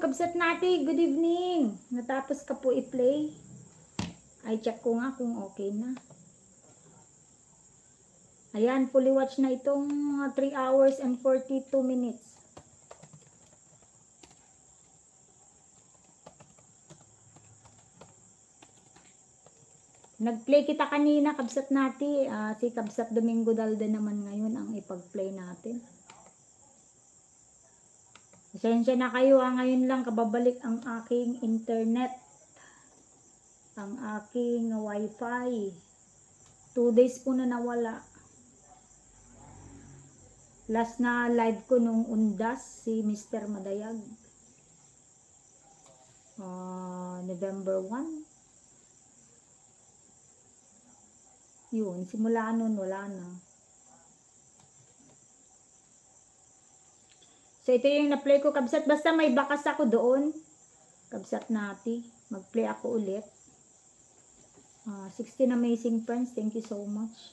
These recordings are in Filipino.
kabsat natin. Good evening. Natapos ka po i-play. Ay, check ko nga kung okay na. Ayan, fully watch na itong 3 hours and 42 minutes. Nag-play kita kanina, kabsat natin. Si Kabsat Domingo Dalde naman ngayon ang ipag-play natin. Pasensya na kayo, ngayon lang kababalik ang aking internet. Ang aking wifi. 2 days po na nawala. Last na live ko nung Undas, si Mr. Madayag. November 1. Yun, simula nun wala na. So, ito yung na-play ko, kabsat. Basta may bakas ako doon. Kabsat natin. Mag-play ako ulit. 16 amazing friends. Thank you so much.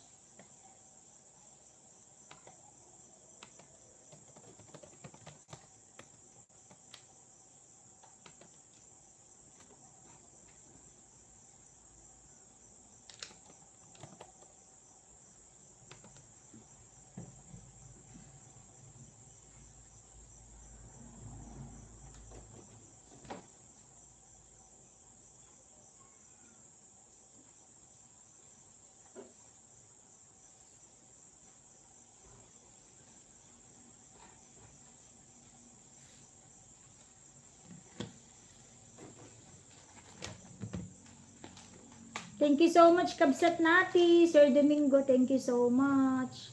Thank you so much, kabsat nati. Sir Domingo, thank you so much.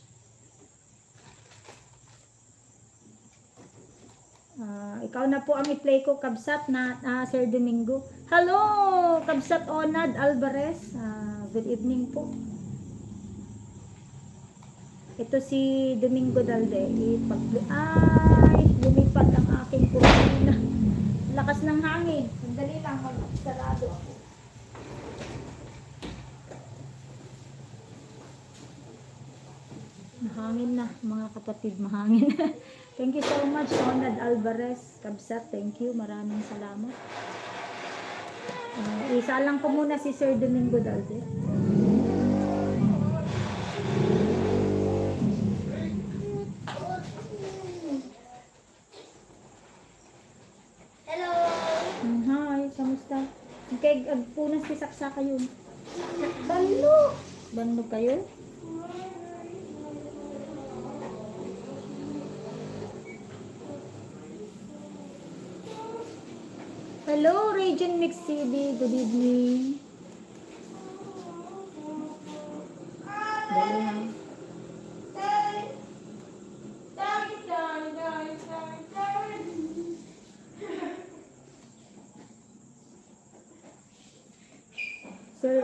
Ikaw na po ang i-play ko, kabsat na Sir Domingo. Hello, kabsat Onad Alvarez. Good evening po. Ito si Domingo Dalde. Ay, lumipat ang aking kurtina. Lakas ng hangin. Sandali lang, mag-sarado ako. Mahangin na, mga kapatid, mahangin. Thank you so much, Onad Alvarez, kabsat, thank you, maraming salamat. Isa lang ko muna si Sir Domingo Dalde. Hello! Hi, kamusta? Okay, agpunas si Saksa kayo. Banlo! Banlo kayo? Hello, Region Mix TV. Good evening. Dali ha. Sir,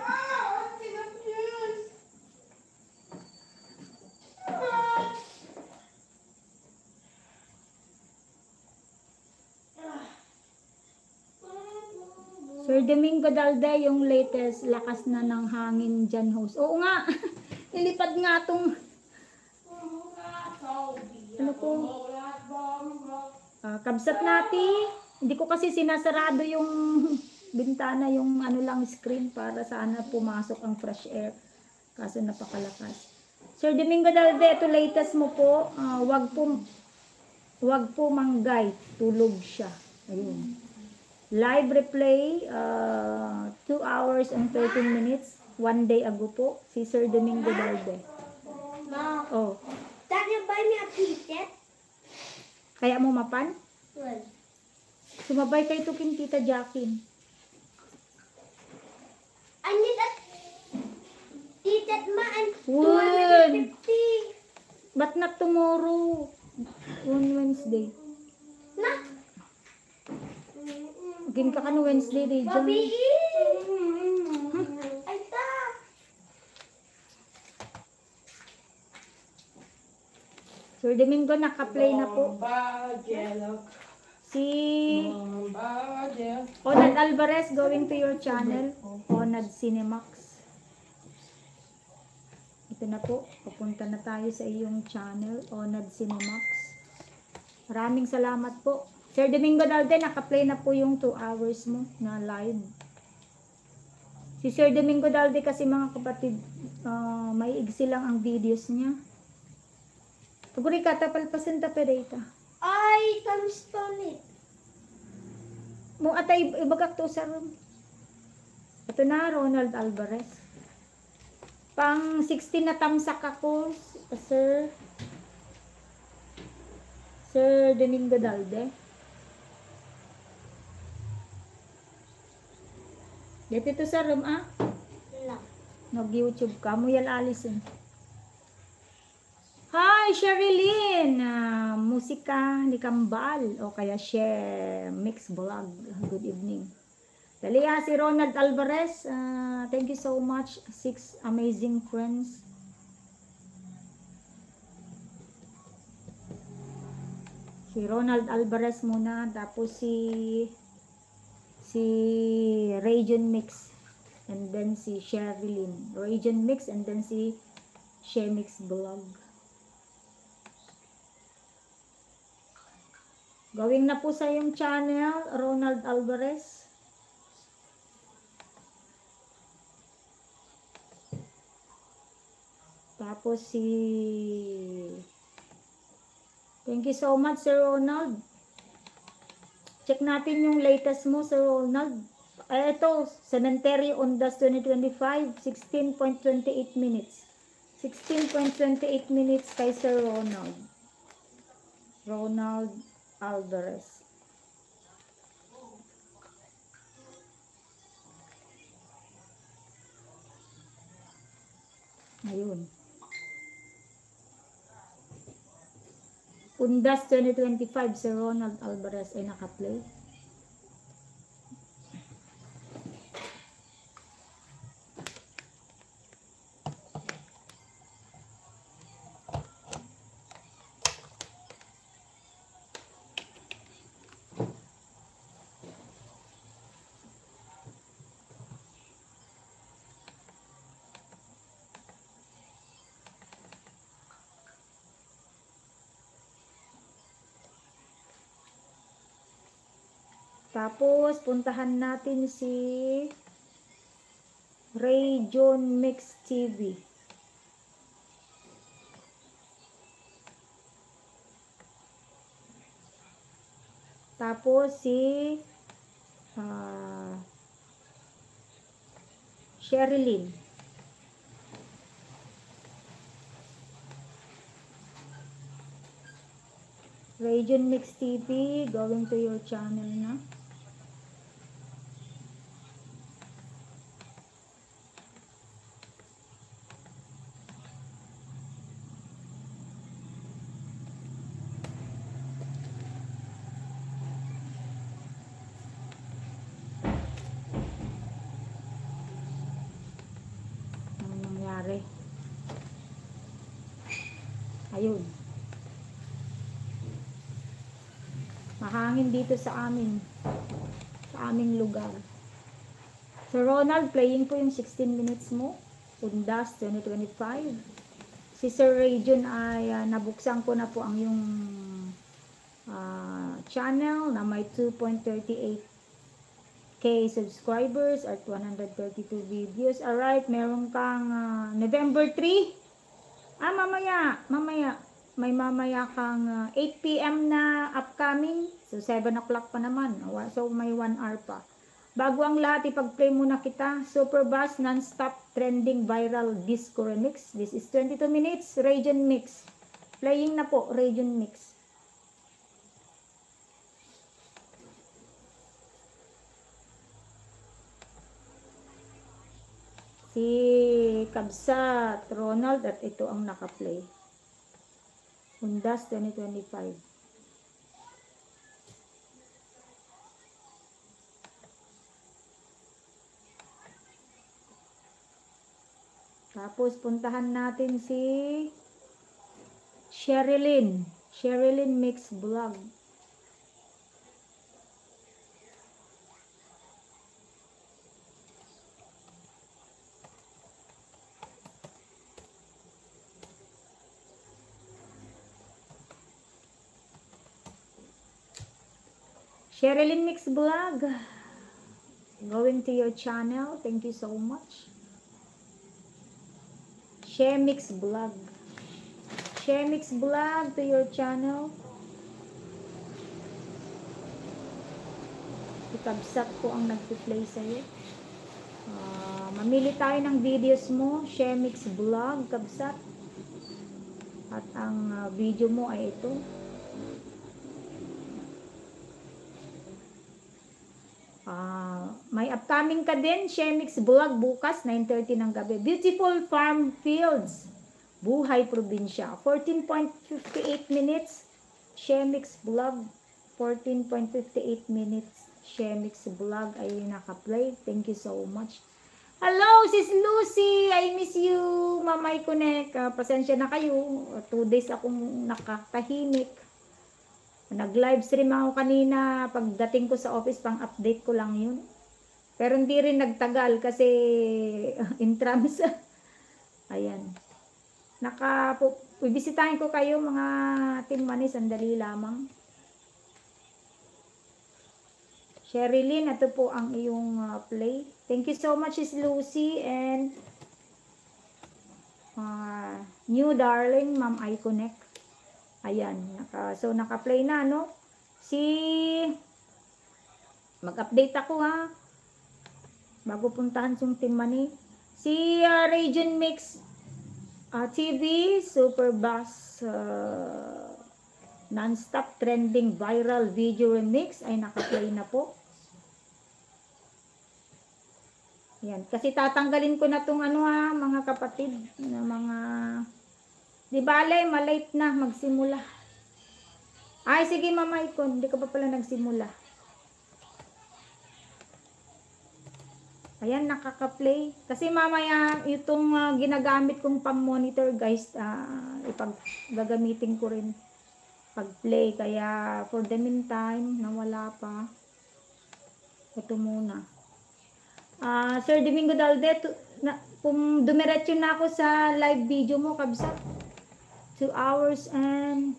Sir Domingo Dalde, yung latest lakas na ng hangin dyan, host. Oo nga, ilipad nga itong ano ko, kabsat nati. Hindi ko kasi sinasarado yung bintana, yung ano lang screen para sana pumasok ang fresh air. Kaso napakalakas. Sir Domingo Dalde, ito latest mo po. Wag po manggay, tulog siya. Ayun. Live replay, 2 hours and 13 minutes, 1 day ago po, si Sir Domingo Dalde. Mom, Oh, Dad, you buy me a pizza? kaya mo mapan? Well, Sumabay kayo to kin Tita Jackie. I need a pizza, ma, and When? 250. But not tomorrow? On Wednesday. Na? Gin ka no Wednesday, Region. Babi! Ay, ta! Sir Domingo, naka-play na po. Si Onad Alvarez going to your channel, Onad Cinemax. Ito na po, papunta na tayo sa iyong channel, Onad Cinemax. Maraming salamat po. Sir Domingo Dalde, naka-play na po yung 2 hours mo na live. Si Sir Domingo Dalde kasi mga kapatid, may igsi lang ang videos niya. Paguri ka, tapalpasan ta pereta. Ay, kamusta it? Mo atay ibagak to sa room. Ito na, Ronald Alvarez. Pang 16 na tamsak ako, Sir Domingo Dalde. Dito to sa room, ah? Wala. Nag-YouTube ka. Muyal Alison. Hi, Sherilyn! Musika ni Kambal. O kaya share mix vlog. Good evening. Dalia, si Ronald Alvarez. Thank you so much. 6 amazing friends. Si Ronald Alvarez muna. Tapos si Region Mix. And then si Sherilyn. Region Mix and then si Shemix Vlog. Gawin na po sa yung channel, Ronald Alvarez. Tapos thank you so much, Sir Ronald. Check natin yung latest mo, Sir Ronald. Ito, Cemetery on Dust 2025, 16.28 minutes. 16.28 minutes kay Sir Ronald. Ronald Alvarez. Ayun. Undas 2025, Sir Ronald Alvarez ay naka-play. Tapos, puntahan natin si Region Mix TV. Tapos, si Sherilyn. Region Mix TV, going to your channel na. Ayun. Mahangin dito sa amin. Sa aming lugar. So Ronald, playing po yung 16 minutes mo. Undas 2025. Si Sir Region ay nabuksan ko na po ang yung channel na may 2.38k subscribers at 132 videos. Alright, meron kang November 3. Mamaya. May mamaya kang 8 PM na upcoming. So, 7 o'clock pa naman. So, may 1 hour pa. Bago ang lahat, ipag-play muna kita. Super Bass Non-Stop Trending Viral Disco Remix. This is 22 minutes. Region Mix. Playing na po, Region Mix. Si Kabsat Ronald at ito ang naka-play. Undas 2025. Tapos puntahan natin si Sherilyn. Sherilyn Mix Vlog. Sherilyn Mix Vlog. Going to your channel. Thank you so much. Shemix Vlog. Shemix Vlog to your channel. Ikabsat ko ang nagpi-play sa'yo. Mamili tayo ng videos mo. Shemix Vlog, kabsat. At ang video mo ay ito. May upcoming ka din, Shemix Vlog, bukas, 9:30 ng gabi. Beautiful Farm Fields, Buhay Probinsya. 14.58 minutes, Shemix Vlog. 14.58 minutes, Shemix Vlog ay naka-play. Thank you so much. Hello, Sis Lucy! I miss you, Mamay Connect. Pasensya na kayo. 2 days akong nakatahimik. Nag-live stream ako kanina. Pagdating ko sa office, pang-update ko lang yun. Pero hindi rin nagtagal kasi intrams. Ayan. Bibisitahin ko kayo mga Team Money, sandali lamang. Sherilyn, ito po ang iyong play. Thank you so much, Sis Lucy, and new darling, Ma'am I Connect. Ayan, naka-play na, no? Mag-update ako, ha? Bago puntahan yung Team Money. Si Region Mix TV, Super Bass, non-stop trending viral video remix ay naka-play na po. Yan, kasi tatanggalin ko na tong mga kapatid, na mga, di bale, malate na magsimula. Ay, sige Mama Icon, hindi ka pa pala nagsimula. Ayan, nakaka-play. Kasi mamaya, itong ginagamit kong pang-monitor, guys, gagamitin ko rin pag-play. Kaya, for the meantime, nawala pa. Ito muna. Sir Domingo Dalde, dumiretso na ako sa live video mo, kabsat. 2 hours and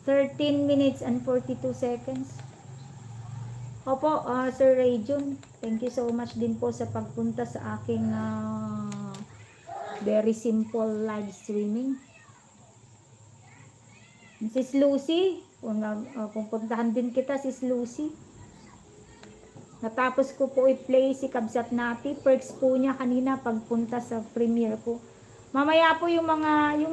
13 minutes and 42 seconds. Opo, Sir Rajon, thank you so much din po sa pagpunta sa aking very simple live streaming. Sis Lucy, pupuntahan din kita, Sis Lucy. Natapos ko po i-play si Kabsat Nati. Perks po niya kanina pagpunta sa premiere ko. Mamaya po yung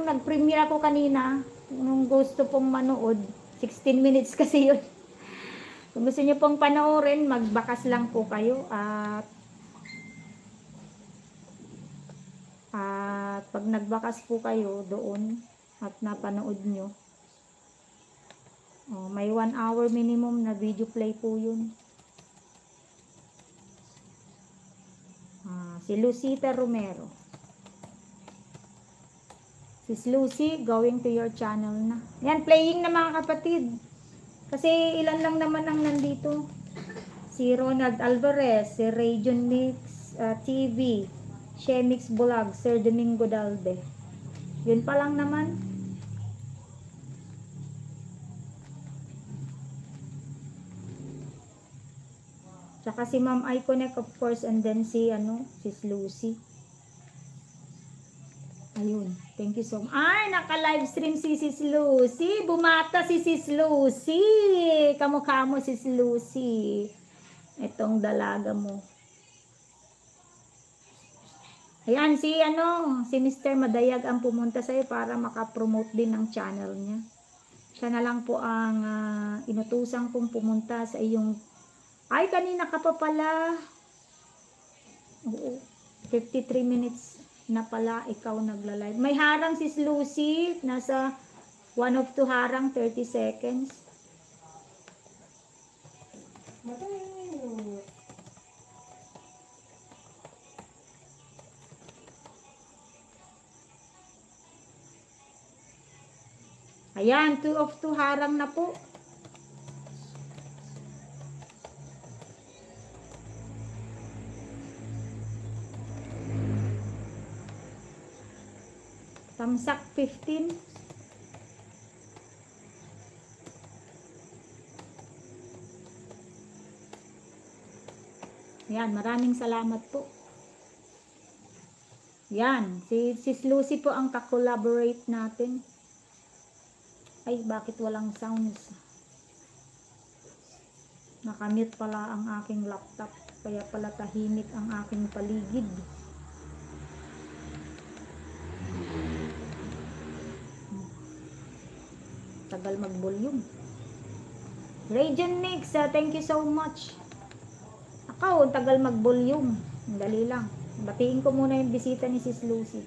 nag-premiere ako kanina, nung gusto pong manood, 16 minutes kasi yun. Kung gusto niyo pong panoorin, magbakas lang po kayo. At pag nagbakas po kayo doon at napanood nyo, may 1 hour minimum na video play po yun. Si Lucita Romero. Sis Lucy, going to your channel na. Yan, playing na mga kapatid. Kasi ilan lang naman ang nandito. Si Ronald Alvarez, si Region Mix TV, Shemix Vlog, Sir Domingo Dalde. Yun pa lang naman. Tsaka si Ma'am I Connect, of course, and then si Sis Lucy. Ayun, thank you so much. Ay, naka-live stream si Sis Lucy. Bumata si Sis Lucy. Kamukha mo, Sis Lucy. Itong dalaga mo. Ayan, si Mr. Madayag ang pumunta sa'yo para makapromote din ng channel niya. Siya na lang po ang inutusan kong pumunta sa iyong. Ay, kanina ka pa pala. Oo, 53 minutes na pala ikaw nagla-live. May harang Sis Lucy, nasa 1 of 2 harang, 30 seconds. Ayan, 2 of 2 harang na po. Tamsak 15. Yan, maraming salamat po. Yan, si Sis Lucy po ang ka-collaborate natin. Ay, bakit walang sounds? Nakamute pala ang aking laptop. Kaya pala tahimik ang aking paligid. Tagal mag-volume. Radiant Nix, thank you so much. Ako, tagal mag-volume. Dali lang. Batiin ko muna yung bisita ni Sis Lucy.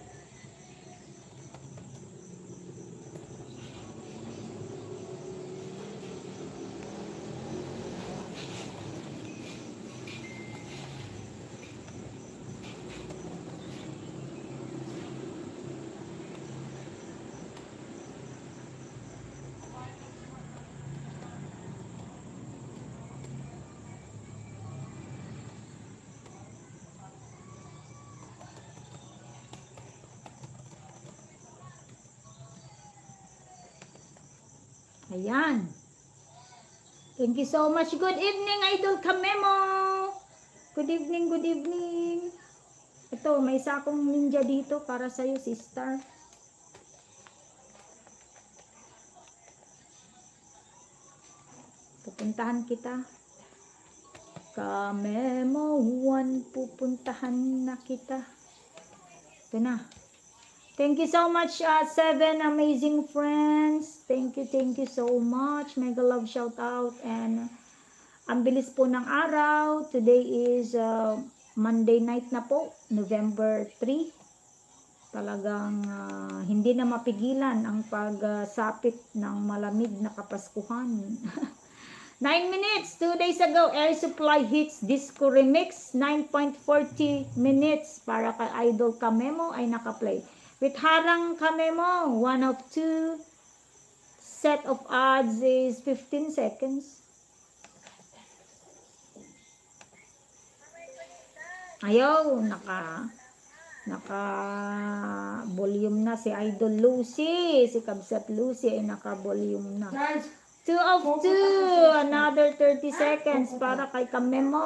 Ayan. Thank you so much. Good evening, Idol Kamemo. Good evening, good evening. Ito, may isa akong ninja dito para sa'yo, sister. Pupuntahan kita. Kamemo 1, pupuntahan na kita. Ito na. Thank you so much, 7 amazing friends. Thank you so much. Mega love shout out. And ang bilis po ng araw. Today is Monday night na po, November 3. Talagang hindi na mapigilan ang pagsapit ng malamig na Kapaskuhan. 9 minutes, 2 days ago, Air Supply Hits Disco Remix. 9.40 minutes para kay Idol Kamemo ay nakaplay. With Harang Kamemo, 1 of 2. Set of odds is 15 seconds. Ayaw, naka volume na si Idol Lucy. Si Kabsat Lucy ay naka volume na. 2 of 2. Another 30 seconds para kay Kamemo.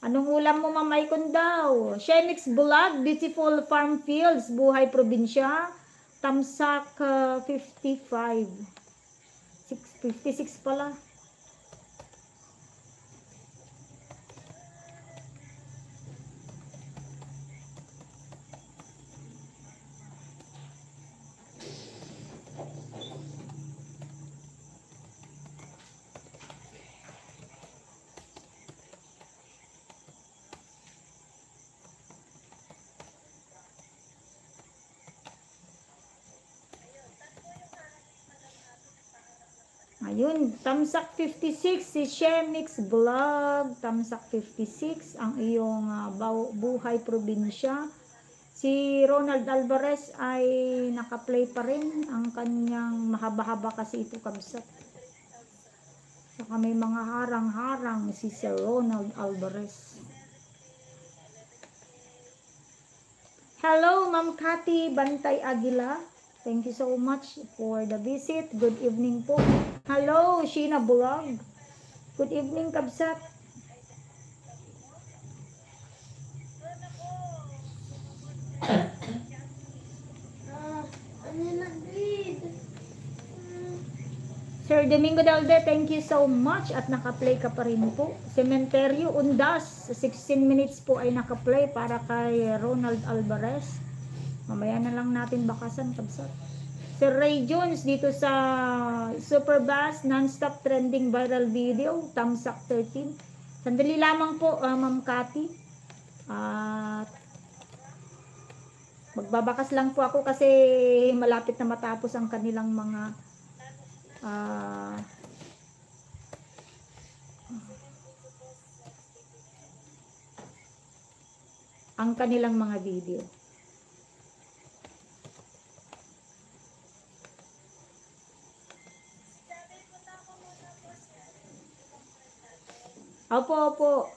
Anong ulam mo, Mamay Kundaw? Shemix Bulag, Beautiful Farm Fields, Buhay Probinsya, Tamsak 55. 56 pala. Ayun, Tamsak 56, si Shemix Vlog, Tamsak 56, ang iyong Buhay Probinsya. Si Ronald Alvarez ay nakaplay pa rin, ang kanyang mahaba-haba kasi ito, Kabsat. Saka may mga harang-harang si Sir Ronald Alvarez. Hello, Ma'am Cathy Bantay Aguila. Thank you so much for the visit. Good evening po. Hello, Sheena Bulag. Good evening, Kabsat. Sir Domingo Dalde, thank you so much at nakaplay ka pa rin po. Cementerio Undas, 16 minutes po ay nakaplay para kay Ronald Alvarez. Mamaya na lang natin bakasan, Kabsat. Sir Ray Jones dito sa Superbass non-stop trending viral video, Tamsak 13. Sandali lamang po, Ma'am Cathy. At magbabakas lang po ako kasi malapit na matapos ang kanilang mga video. Opo.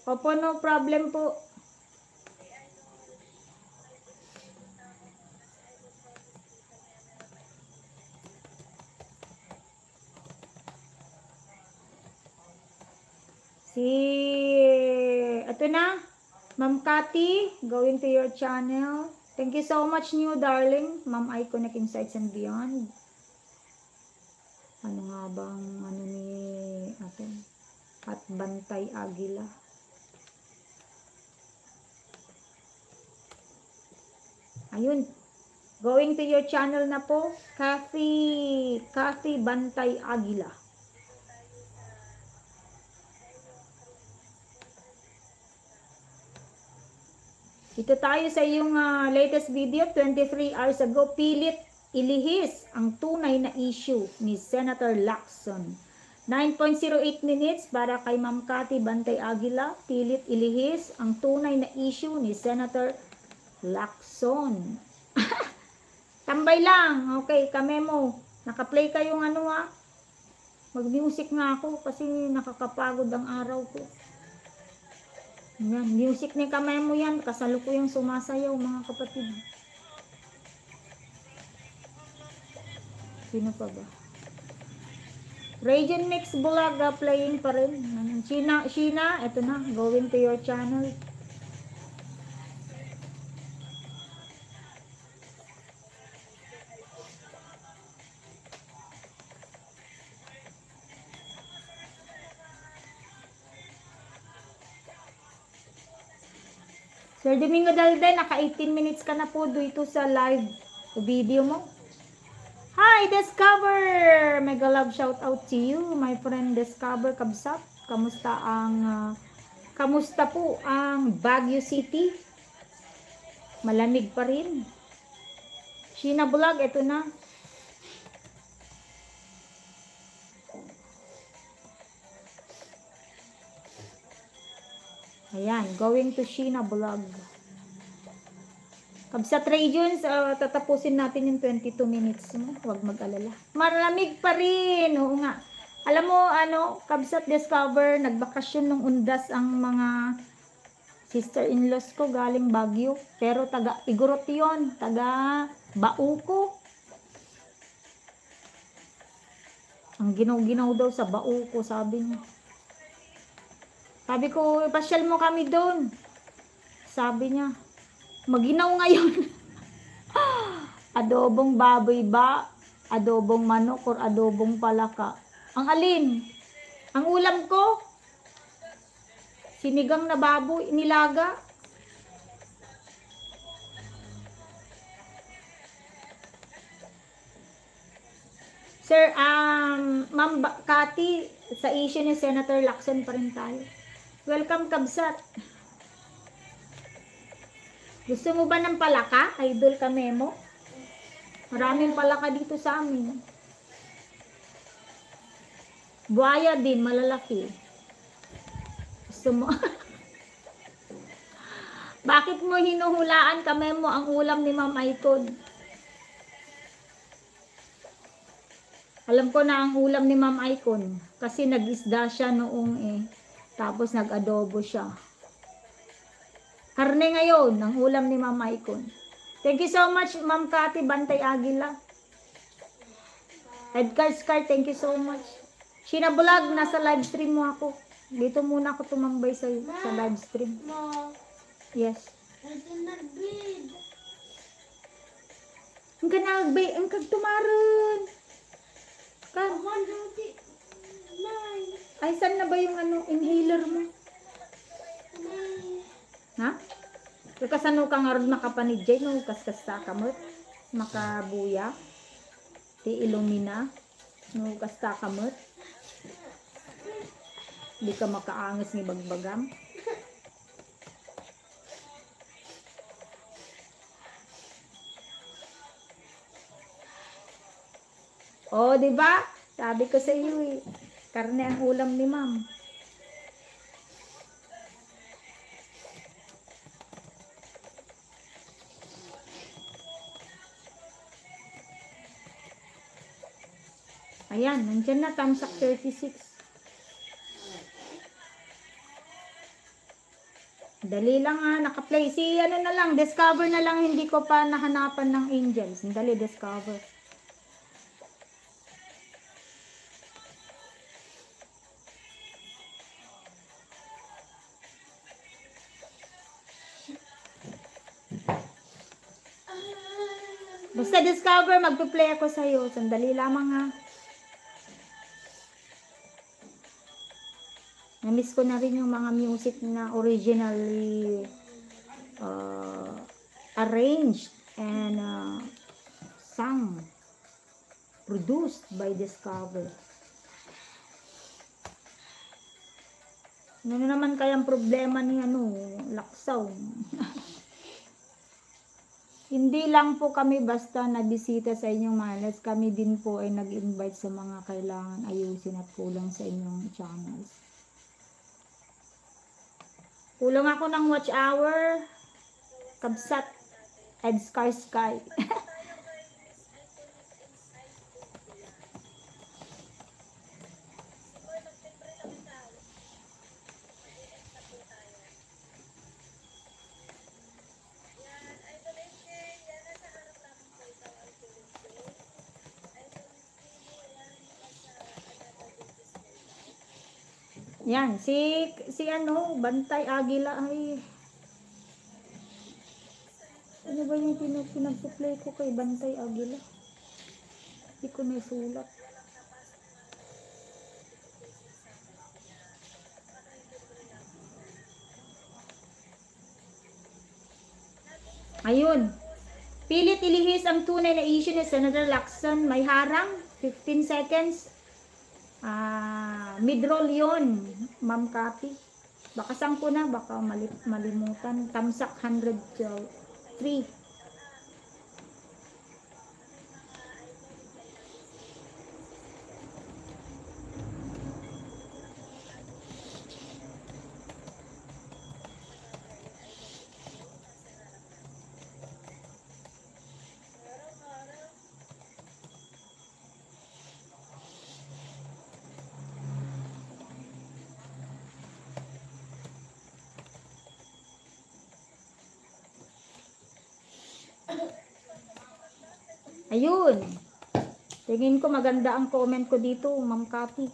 Opo, no problem po. Ito na, Ma'am Cathy, going to your channel. Thank you so much, new darling. Ma'am Iconic Insights and Beyond. Ano nga bang, ano ni, atin? At Bantay Agila. Ayun. Going to your channel na po, Cathy Bantay Agila. Ito tayo sa iyong latest video, 23 hours ago, pilit ilihis ang tunay na issue ni Senator Lacson. 9.08 minutes para kay Ma'am Cathy Bantay Agila, pilit ilihis ang tunay na issue ni Senator Lacson. Tambay lang, okay, kamemo. Naka-play kayong mag-music nga ako kasi nakakapagod ang araw ko. Yan, music ni kamemo yan, kasalukuyang sumasayaw mga kapatid. Sino pa ba? Radiant Mix Bulag playing pa rin. Sheena, eto na, going to your channel. Sir Domingo Dalde, naka 18 minutes ka na po dito sa live video mo. Hi, Discover! Mega love shout out to you, my friend Discover Kabsat. Kamusta po ang Baguio City? Malamig pa rin. Sheena Vlog, eto na. Ayan, going to Sheena Vlog. Kabsat Regions, tatapusin natin yung 22 minutes mo. Huwag mag-alala. Malamig pa rin. Oo nga. Alam mo, Kabsat Discover, nagbakasyon nung undas ang mga sister-in-laws ko galing Baguio. Pero taga Igorot yun. Taga Bauco. Ang ginaw-ginaw daw sa Bauco, sabi niya. Sabi ko, pasyal mo kami doon. Sabi niya, maginaw ngayon. Adobong baboy ba? Adobong manok or adobong palaka? Ang alin? Ang ulam ko? Sinigang na baboy, nilaga. Sir, Ma'am Cathy, sa issue ni Senator Lacson pa rin tayo. Welcome, Kabsat. Gusto mo ba ng palaka? Idol ka, Memo? Maraming palaka dito sa amin. Buhaya din, malalaki. Gusto mo? Bakit mo hinuhulaan ka, Memo, ang ulam ni Ma'am Icon? Alam ko na ang ulam ni Ma'am Icon. Kasi nag-isda siya noong tapos nag-adobo siya. Karne ngayon, ang ulam ni Ma'am Icon. Thank you so much, Ma'am Cathy Bantay Agila. Edgar Scar, thank you so much. Sheena Vlog, nasa live stream mo ako. Dito muna ako tumambay sa live stream. Yes. Ang kanagbay, ang kagtumaron. Ay, saan na ba yung inhaler mo? Ha? Kasano ka nga rin makapanidjay, no? Kaskas ta kamot. Makabuya. Ti ilumina. No, kasta kamot. Di ka makaangas ni bagbagam. Oh, di ba? Sabi ko sa iyo karne ang ulam ni Ma'am. Ayan, nandiyan na, Tamsak 36. Dali lang naka-play. Si na lang, Discover na lang, hindi ko pa nahanapan ng Angels. Dali, Discover. Basta Discover, magpe-play ako sa'yo. Sandali lamang ha. Na-miss ko na rin yung mga music na originally arranged and sung, produced by Discover. Ano naman kayang problema ni Laksaw? Hindi lang po kami basta nabisita sa inyong malas. Kami din po ay nag-invite sa mga kailangan ayusin at kulang sa inyong channels. Kulang ako ng watch hour. Kabsat. And Sky. Yan, si Bantay Agila ay ano ba yung pinag-play ko kay Bantay Agila? Hindi ko na sulat. Ayun. Pilit ilihis ang tunay na issue ni Senator Lacson. May harang. 15 seconds. Mid-roll yun, Ma'am Cathy. Baka sangko na, baka malimutan. Tamsak 103. Ayun. Tingin ko maganda ang comment ko dito, Ma'am Cathy.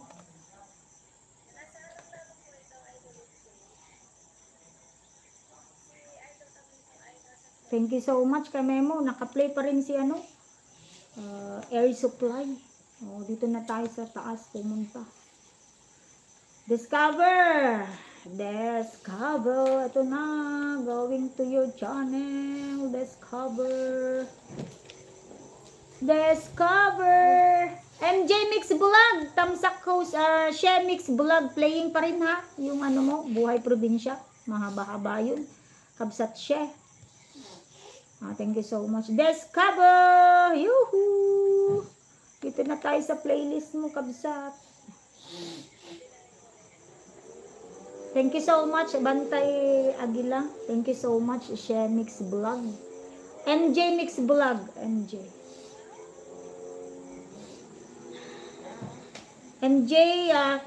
Thank you so much kay Memo. Naka-play pa rin si Air Supply. Dito na tayo sa taas pumunta. Discover. Ito na. Going to your channel. Discover. MJ Mix Vlog. Tamsak host. Share Mix Vlog. Playing pa rin ha. Yung mo. Buhay Probinsya. Mahaba-haba yun. Kabsat Share. Thank you so much. Discover. Yuhu. Dito na tayo sa playlist mo, Kabsat. Thank you so much, Bantay Agila. Thank you so much, Share Mix Vlog. MJ Mix Vlog.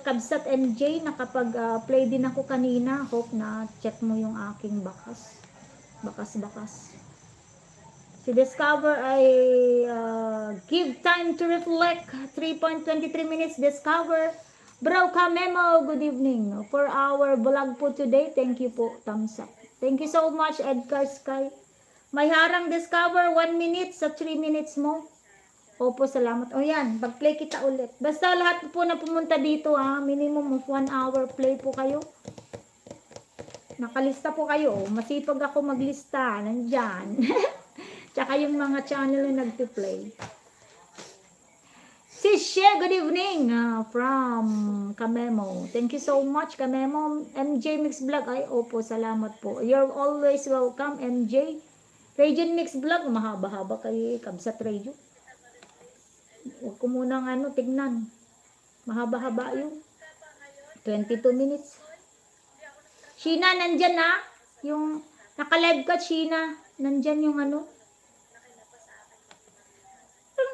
Kabsat MJ, nakapag-play din ako kanina. Hope na check mo yung aking bakas. Bakas. Si Discover ay give time to reflect. 3.23 minutes, Discover. Bro Memo, good evening. For our vlog po today, thank you po, thumbs up. Thank you so much, Edgar Sky. May harang, Discover, 1 minute sa 3 minutes mo. Opo, salamat. Yan, pag-play kita ulit. Basta lahat po na pumunta dito, minimum of 1 hour play po kayo. Nakalista po kayo. Masipag ako maglista. Nandyan. Tsaka yung mga channel na nagpi-play. Si She, good evening from Kamemo. Thank you so much, Kamemo. MJ Mix Vlog. Ay, opo, salamat po. You're always welcome, MJ. Region Mix Vlog. Mahaba-haba kay Kabsat Radio. Huwag ko munang tignan. Mahaba-haba yun. 22 minutes. Sheena, nandyan na. Yung naka-live ka, Sheena. Nandyan yung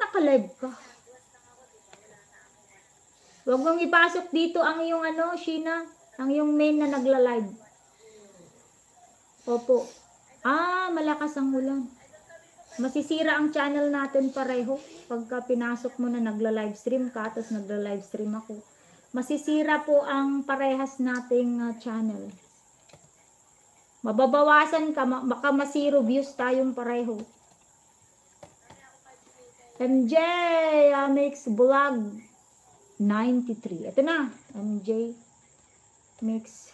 naka-live ka. Huwag mong ipasok dito ang iyong Sheena, ang iyong main na nagla-live. Opo. Malakas ang ulan. Masisira ang channel natin pareho. Pagka pinasok mo na nagla-livestream ka, tapos nagla-livestream ako. Masisira po ang parehas nating channel. Mababawasan ka, baka ma-zero views tayong pareho. MJ, Mix Vlog 93. Ito na, MJ Mix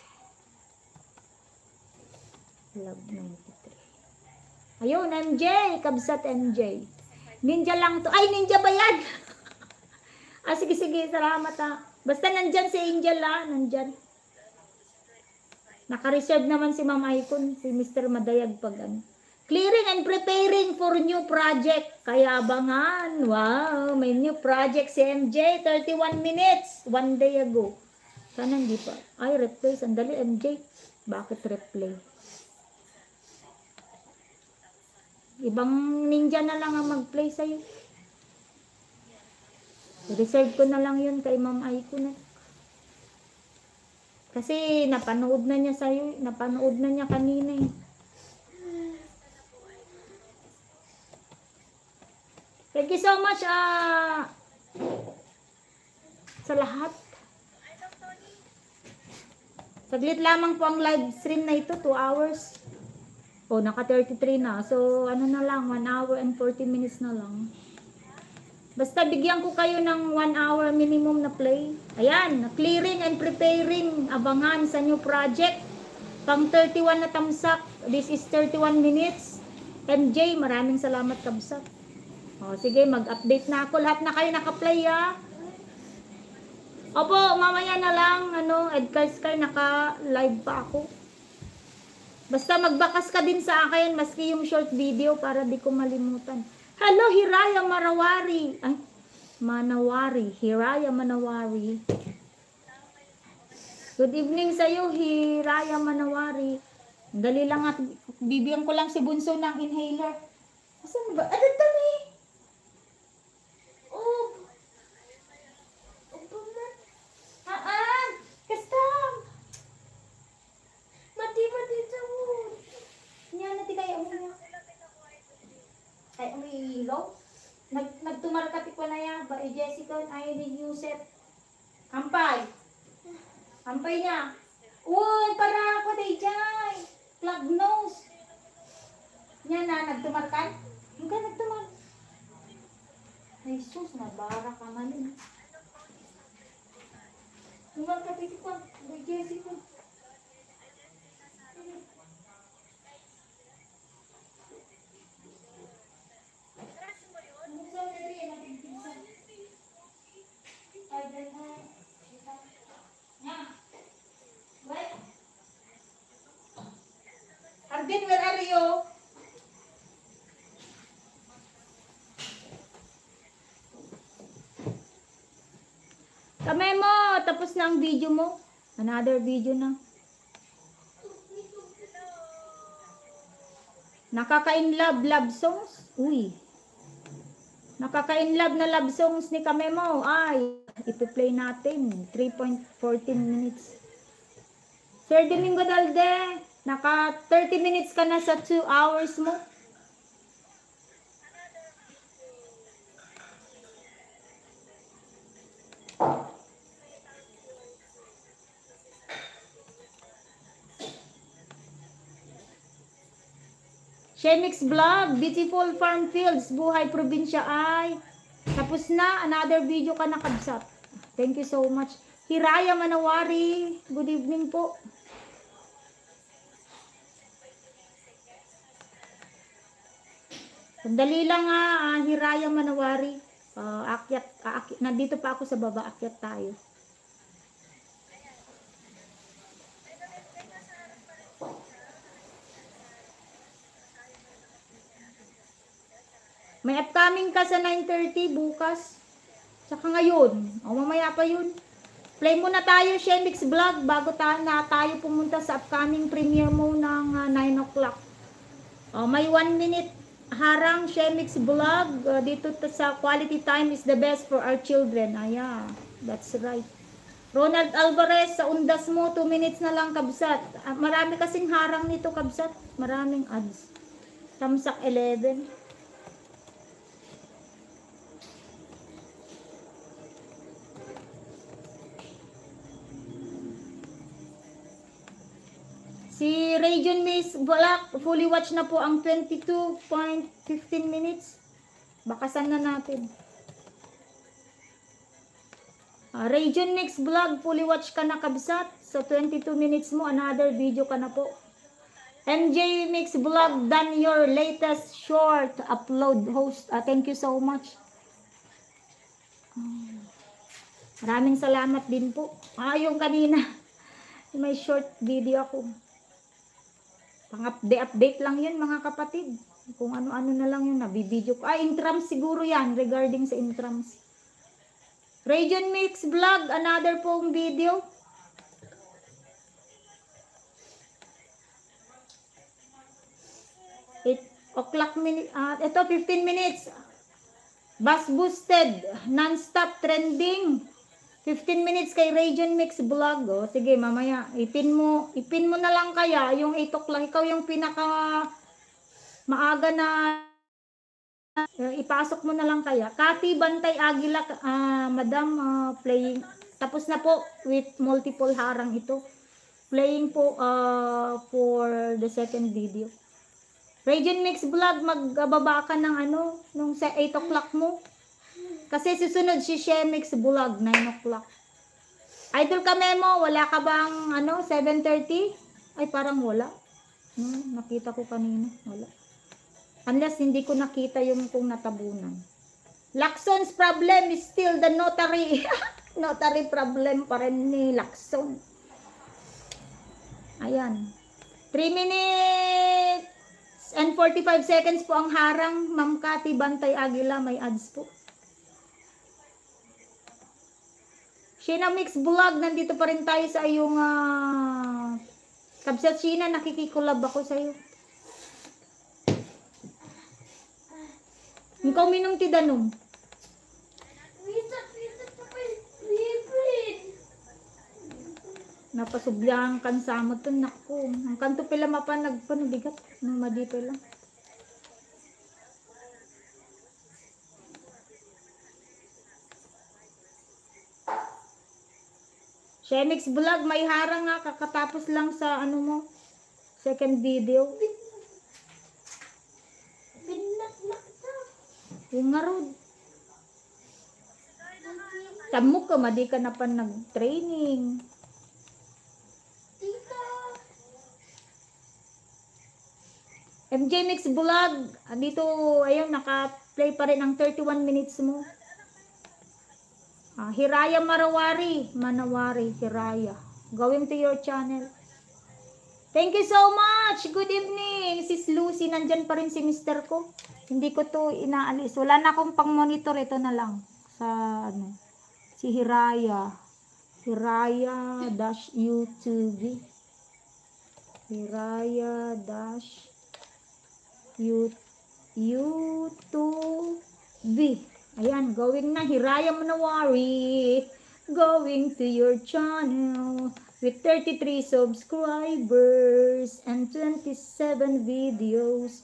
Vlog 93. Ayun, MJ, kabsat MJ. Ninja lang to. Ay, ninja ba yan? Sige, sige, salamat Basta nandyan si Angel nandyan. Naka-reserve naman si Ma'am Icon, si Mr. Madayag pag ano. Clearing and preparing for new project. Kaya abangan. Wow, may new project si MJ. 31 minutes. 1 day ago. Sana hindi pa. Ay, replay. Sandali, MJ. Bakit replay? Ibang ninja na lang ang mag-play sa'yo. Reserve ko na lang yun kay Ma'am Icon. Kasi napanood na niya sa'yo. Napanood na niya kanina eh. Thank you so much sa lahat. Saglit lamang po ang live stream na ito, 2 hours. Naka 33 na. So, ano na lang, 1 hour and 40 minutes na lang. Basta bigyan ko kayo ng 1 hour minimum na play. Ayan, clearing and preparing. Abangan sa new project. Pang 31 na tamsak. This is 31 minutes. MJ, maraming salamat kabsak. Sige, mag-update na ako. Lahat na kayo naka-play Opo, mamaya na lang, Edcar naka-live pa ako. Basta magbakas ka din sa akin, maski yung short video para di ko malimutan. Hello, Hiraya Manawari. Ay, Manawari. Hiraya Manawari. Good evening sa'yo, Hiraya Manawari. Dali lang at bibigyan ko lang si Bunso ng inhaler. Asan ba? Ano dami? Kastam. Mati sa wood. Nya na ti kaya mo niya. Ay umilo. Nagtumarkati ko na ya ba Jessica ay ni Yusef. Ampay. Ampay niya. Uy, para ako day jay. Plug nose. Nya na nagtumarkan. Hindi nagtumar. Ay sus, nabara ka man. Tumar kapit ko, by Jessica. Arden, where are you? Kamay mo, tapos na ang video mo. Another video na. Nakaka-inlove love songs? Uy. Nakaka-inlove na love songs ni Kamemo. Ay, ipi-play natin. 3.14 minutes. Sir Domingo Dalde, naka 30 minutes ka na sa 2 hours mo. Shemix Vlog, Beautiful Farm Fields, Buhay Probinsya ay. Tapos na, another video ka nakabsat. Thank you so much. Hiraya Manawari, good evening po. Sandali lang Hiraya Manawari. Nandito pa ako sa baba, akyat tayo. May upcoming ka sa 9:30 bukas. Tsaka ngayon. Mamaya pa yun. Play muna tayo, Shemix Vlog, bago tayo pumunta sa upcoming premiere mo ng 9 o'clock. May 1 minute harang, Shemix Vlog. Dito sa quality time is the best for our children. Yeah, that's right. Ronald Alvarez, sa undas mo, 2 minutes na lang kabsat. Marami kasing harang nito kabsat. Maraming ads. Tamsak 11. Si Region Miss Black, fully watch na po ang 22.15 minutes. Bakasan na natin. Region Mix Vlog, fully watch ka na kabsat. So 22 minutes mo, another video ka na po. MJ Mix Vlog, done your latest short upload host. Thank you so much. Maraming salamat din po. Yung kanina, may short video ako. Pang-update lang yun mga kapatid. Kung ano-ano na lang yun, nabibideo ko. Intrams siguro yan, regarding sa intrams. Region Mix Vlog, another pong video. O'clock minute, ito 15 minutes. Bus boosted, non-stop trending. 15 minutes kay Region Mix Vlog. Sige, mamaya, ipin mo na lang kaya yung 8 o'clock. Ikaw yung pinaka maaga na ipasok mo na lang kaya. Kati Bantay Aguila, madam, playing. Tapos na po with multiple harang ito. Playing po for the second video. Region Mix Vlog, magbaba ka ng nung 8 o'clock mo. Kasi susunod si Shemix Vlog, 9 o'clock. Idol ka Memo, wala ka bang 7:30? Ay, parang wala. Nakita ko kanina, wala. Unless hindi ko nakita yung kung natabunan. Lakson's problem is still the notary. Notary problem pa rin ni Lakson. Ayan. 3 minutes and 45 seconds po ang harang. Ma'am Kati Bantay Aguila, may ads po. Sheena Mix Vlog, nandito pa rin tayo sa iyong Kabsat Sheena, nakikikulab ako sa iyo. Ikaw minong tidanong. Napasublyang kan sa mo to, naku. Ang kanto pila mapa nagpanubigat. Nang madi pila. Shemix Vlog, may harang nga. Kakatapos lang sa mo. Second video. Yung nga road. Tamo ka, madi ka na pa nag-training. MJ Mix Vlog, dito, ayun, naka-play pa rin ang 31 minutes mo. Hiraya Manawari, Hiraya. Going to your channel. Thank you so much. Good evening. Sis Lucy, nandyan pa rin si Mr. ko. Hindi ko to inaalis. Wala na akong pang-monitor. Ito na lang. Sa si Hiraya. Hiraya-YouTube. Hiraya-YouTube. Ayan, going na. Hiraya Manawari. Going to your channel. With 33 subscribers and 27 videos.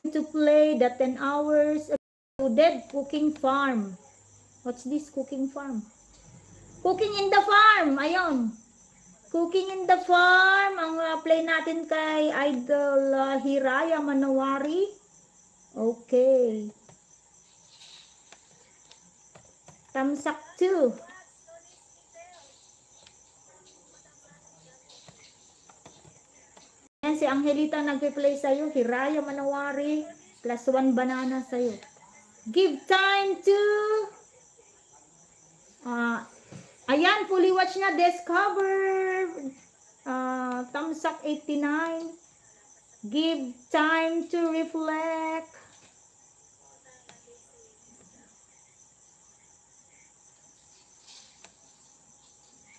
To play the 10 hours dead cooking farm. What's this cooking farm? Cooking in the farm. Ayun. Cooking in the farm. Ang play natin kay Idol Hiraya Manawari. Okay. Tamsak 2. Yan si Angelita nagpe-play sa'yo. Hiraya Manawari. +1 banana sa'yo. Give time to... ayan, fully watch na. Discover. Tamsak 89. Give time to reflect.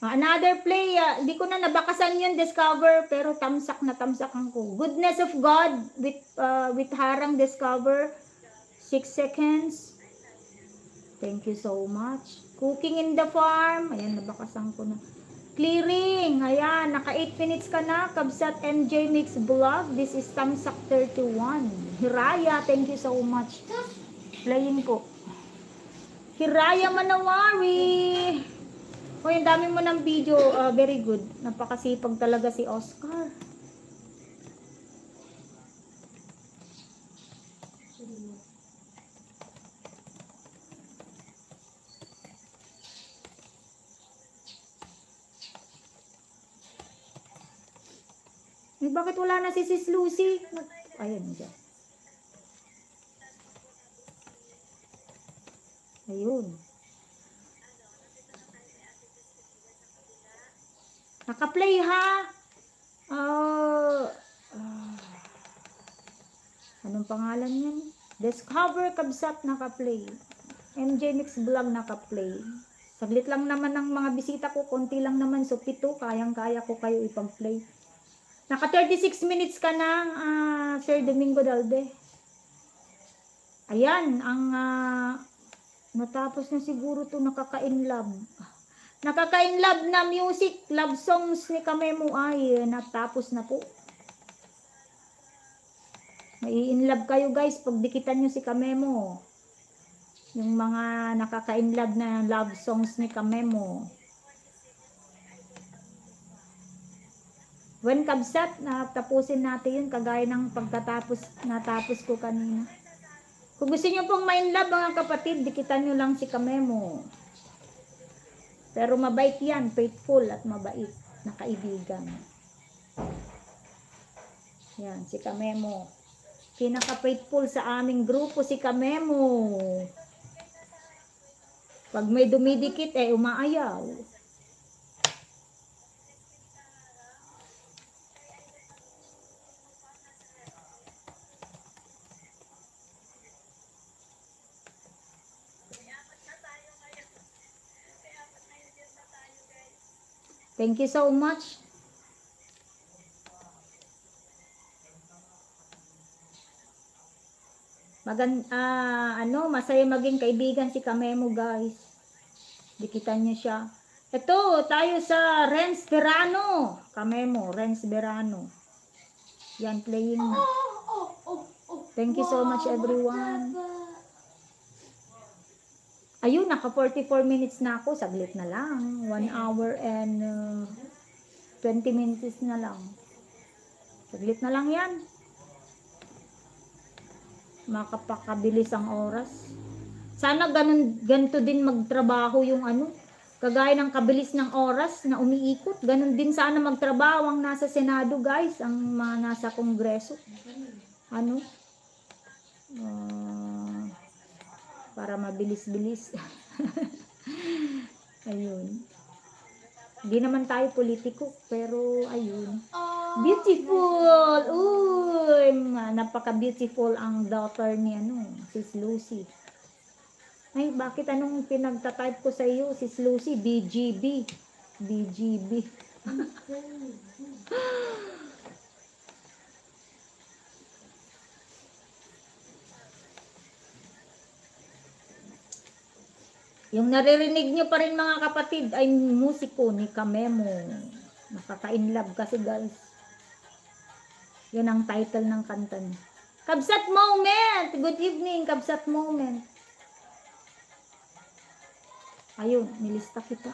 Another play, hindi ko na nabakasan yun, Discover, pero tamsak na tamsakan ko. Goodness of God with harang Discover. 6 seconds. Thank you so much. Cooking in the farm. Ayan, nabakasan ko na. Clearing. Ayan, naka 8 minutes ka na. Kabsat MJ Mix Vlog. This is tamsak 31. Hiraya, thank you so much. Playing ko. Hiraya Manawari. Oh, yung dami mo ng video, very good. Napakasipag talaga si Oscar. Eh, bakit wala na si Sis Lucy? Ayun dyan. Ayun. Naka-play ha? Anong pangalan yan? Discover Kabsat naka-play. MJ Mix Vlog naka-play. Saglit lang naman ng mga bisita ko. Konti lang naman. So, 7. Kayang-kaya ko kayo ipag-play. Naka 36 minutes ka na, Sir Domingo Dalde. Ayan, ang natapos na siguro to nakaka-inlove. Nakaka-inlove na music, love songs ni Kamemo ay natapos na po. Mai-inlove kayo guys pag dikitan nyo si Kamemo. Yung mga nakaka-inlove na love songs ni Kamemo. When Kabsat, tapusin natin yun kagaya ng natapos ko kanina. Kung gusto nyo pong ma-inlove mga kapatid, dikitan nyo lang si Kamemo. Pero mabait yan, faithful at mabait na kaibigan. Yan, si Kamemo. Pinaka-faithful sa aming grupo si Kamemo. Pag may dumidikit, umaayaw. Thank you so much. Masaya maging kaibigan si Kamemo, guys. Dikitan niyo siya. Ito, tayo sa Renz Verano. Kamemo, Renz Verano. Yan, playing na. Thank you so much, everyone. Ayun, naka 44 minutes na ako. Saglit na lang. 1 hour and 20 minutes na lang. Saglit na lang yan. Makapakabilis ang oras. Sana ganito din magtrabaho yung kagaya ng kabilis ng oras na umiikot. Ganun din sana magtrabaho ang nasa Senado, guys. Ang mga nasa Kongreso. Para mabilis-bilis. Ayun. Hindi naman tayo politiko, pero ayun. Beautiful! Uy! Napaka-beautiful ang daughter ni Sis Lucy. Ay, bakit anong pinagtatype ko sa iyo, Sis Lucy? BGB. BGB. Yung naririnig nyo pa rin mga kapatid ay musiko ni Kamemo. Nakaka-inlove kasi guys. Yan ang title ng kanta niya. Kabsat Moment! Good evening, Kabsat Moment. Ayun, nilista kita.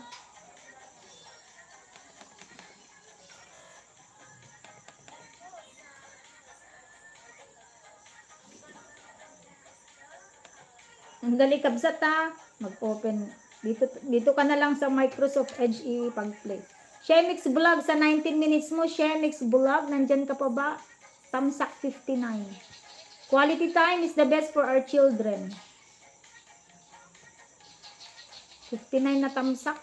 Ang dali Kabsat ha. Mag-open. Dito ka na lang sa Microsoft Edge ipag-play. Shemix Vlog sa 19 minutes mo. Shemix Vlog, nandyan ka pa ba? Tamsak 59. Quality time is the best for our children. 59 na tamsak.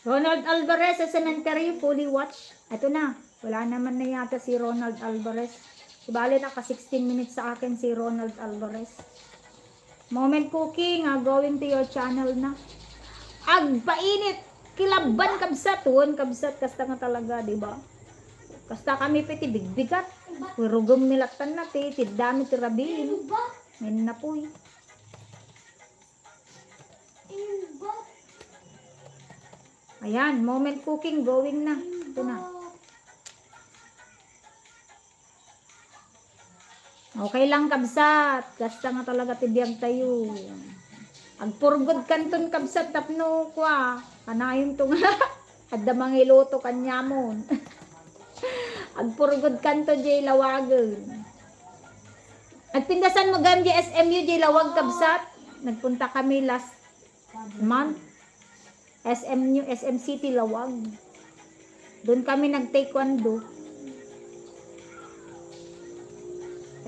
Ronald Alvarez sa cemetery, fully watch. Ito na, wala naman na yata si Ronald Alvarez. Ibali naka 16 minutes sa akin si Ronald Alvarez. Moment cooking, going to your channel na. Agpainit, kilaban kabsaton, kabsat kasta nga talaga, di ba? Kasta kami piti bigbigat. Rugom nilaktan na ti, tidami ti rabin. May napoy. Ayan, moment cooking going na. Ito na. Okay lang kabsat. Basta nga talaga tibiyag tayo. Agpurgod kanton kabsat tapno kwa. Kanayon to nga. Adda mangiluto kanyamon. Agpurgod kanto jay lawagon. Agpindasan mo gam jay SMU jay lawag kabsat. Nagpunta kami last month. SM City Lawag. Doon kami nag-taekwondo.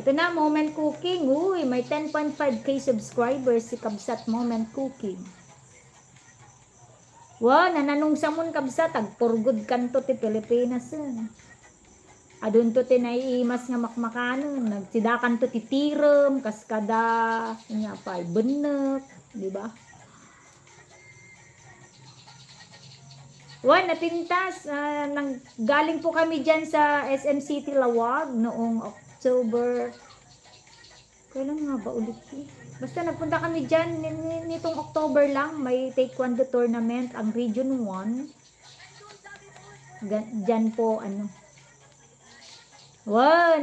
Ito na, Moment Cooking. Uy, may 10.5k subscribers si Kabsat Moment Cooking. Wow, nananong samon Kabsat. Agpurgod kanto ti Pilipinas. Adun to ti naiimas nga makmakanon. Nagsidakan to ti tiram, kaskada, nga pa, benek, di ba? Napintas. Galing po kami dyan sa SM City Lawag noong October. Kailan nga ba ulit? Basta nagpunta kami dyan nitong October lang. May taekwondo tournament ang Region 1. Dyan po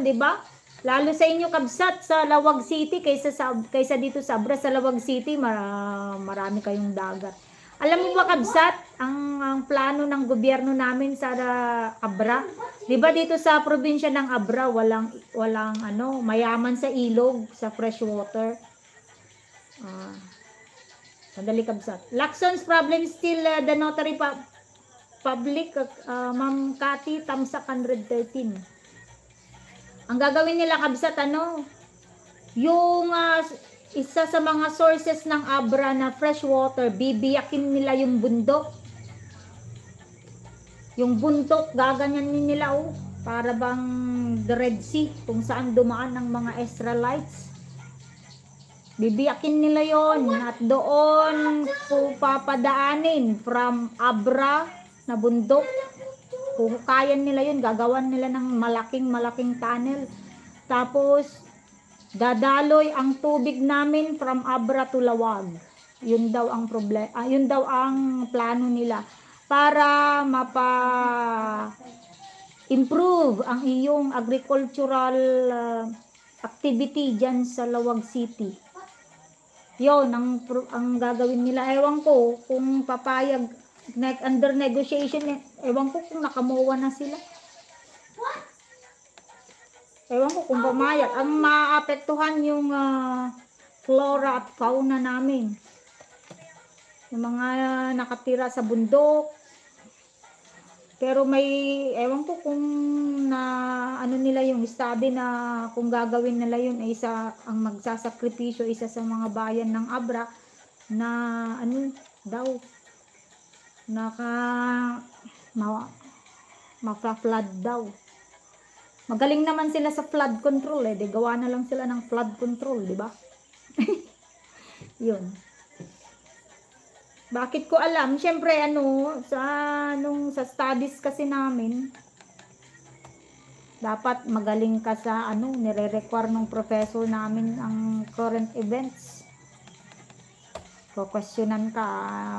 di ba? Lalo sa inyo kabsat sa Lawag City kaysa dito sa Abra. Sa Lawag City marami kayong dagat. Alam mo ba kabsat, ang plano ng gobyerno namin sa Abra, 'di ba dito sa probinsya ng Abra walang mayaman sa ilog, sa fresh water. Sandali kabsat. Lacson's problem still the notary public, Ma'am Cathy Tamsak 113. Ang gagawin nila kabsat yung isa sa mga sources ng Abra na fresh water, bibiyakin nila yung bundok. Yung bundok, gaganyanin nila para bang the Red Sea, kung saan dumaan ng mga Israelites. Bibiyakin nila yon at doon papadaanin from Abra na bundok. Kung kaya nila yun, gagawan nila ng malaking tunnel. Tapos, dadaloy ang tubig namin from Abra to Lawag. Yun daw ang yun daw ang plano nila para improve ang iyong agricultural activity diyan sa Lawag City. Yun ang gagawin nila. Ewan ko kung papayag under negotiation. Ewan ko kung nakamuwa na sila. Ewan ko kung pumayag. Ang maapektuhan yung flora at fauna namin. Yung mga nakatira sa bundok. Pero ewan ko kung nila yung study na kung gagawin nila yun ay ang magsasakripisyo isa sa mga bayan ng Abra na ma-flood daw. Magaling naman sila sa flood control di gawa na lang sila ng flood control, di ba? Yun. Bakit ko alam? Syempre sa studies kasi namin dapat magaling ka sa nire-require ng professor namin ang current events. Kukwestiyonan ka,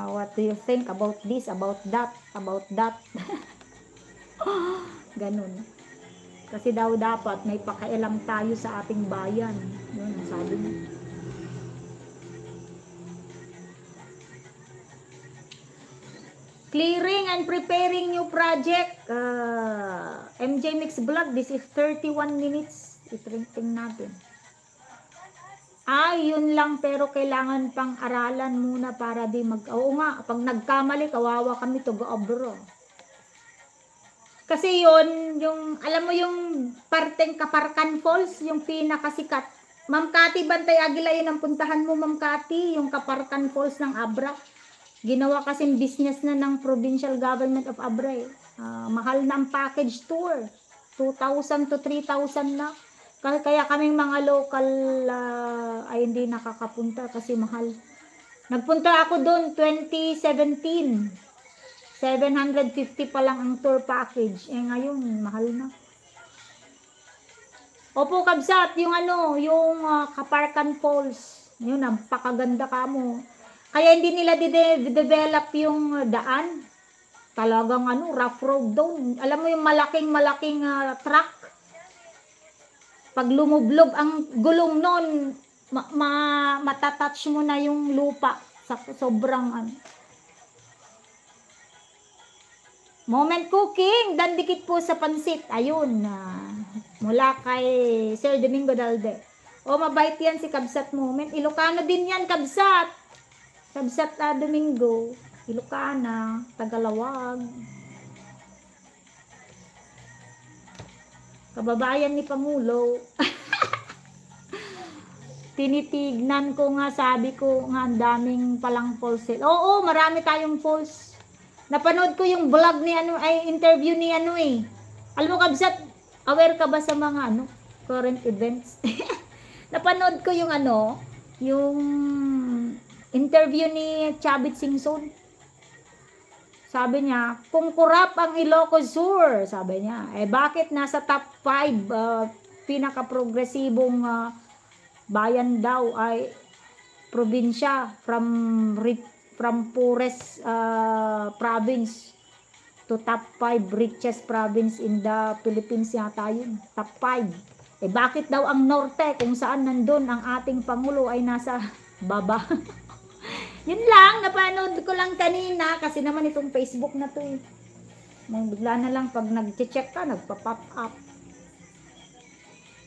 what do you think about this, about that. Ganun. Kasi daw dapat may pakialam tayo sa ating bayan. Yun ang sabi niya. Clearing and preparing new project. MJ Mix Vlog, this is 31 minutes. I-printing natin. Yun lang, pero kailangan pang aralan muna para di oo nga, pag nagkamali, kawawa kami to Abra. Kasi yun, alam mo yung parteng Kaparkan Falls, yung pinakasikat. Ma'am Cathy Bantay Aguila, yun ang puntahan mo, Ma'am Cathy, yung Kaparkan Falls ng Abra. Ginawa kasing business na ng Provincial Government of Abra. Mahal na ang package tour. 2,000 to 3,000 na. Kaya kaming mga local ay hindi nakakapunta kasi mahal. Nagpunta ako doon 2017. 750 pa lang ang tour package. Ngayon, mahal na. Opo, kabsat, yung ano, yung Kaparkan Falls. Yun, napakaganda ka mo. Kaya hindi nila develop yung daan. Talagang ano, rough road doon. Alam mo yung malaking truck. Pag lumublob ang gulong nun, matatouch mo na yung lupa sa sobrang ano. Moment cooking, dandikit po sa pansit. Ayun, mula kay Sir Domingo Dalde. O, mabait yan si Kabsat Moment. Ilocano din yan, Kabsat. Kabsat Domingo. Ilocana, Tagalawag. Kababayan ni Pangulo. Tinitignan ko nga, sabi ko nga, ang daming palang falls. Oo, marami tayong falls. Napanood ko yung vlog ni ano, ay interview ni ano eh. Alam mo, Kabsat, aware ka ba sa mga ano, current events? Napanood ko yung ano, yung interview ni Chavit Singson. Sabi niya, kung kurap ang Ilocos Sur, sabi niya, bakit nasa top 5 pinaka-progresibong bayan daw ay probinsya from poorest province to top 5 richest province in the Philippines yata yun, top 5. Bakit daw ang norte kung saan nandun ang ating Pangulo ay nasa baba? Yun lang, napanood ko lang kanina kasi naman itong Facebook na to eh. Bigla na lang pag nag-check ka, nagpa-pop up.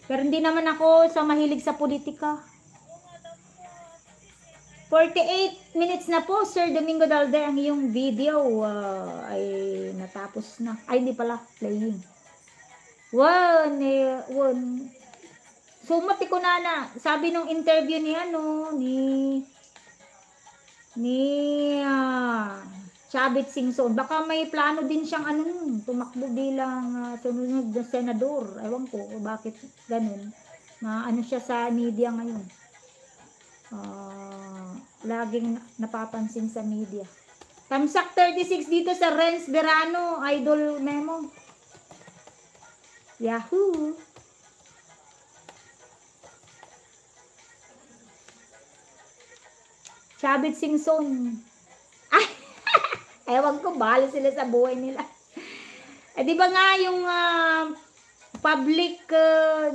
Pero hindi naman ako mahilig sa politika. 48 minutes na po, Sir Domingo Dalde, ang iyong video ay natapos na. Ay, hindi pala, playing. Sumati ko na. Sabi nung interview ni Chavit Singson, baka may plano din siyang tumakbo bilang sunod na senador. Ewan ko bakit ganun. Ano siya sa media ngayon. Laging napapansin sa media. Tamsak 36 dito sa Renz Verano, Idol Memo. Yahoo! Chavit Singson. Ay, ewan ko, bahala sila sa buhay nila. Di ba nga yung public,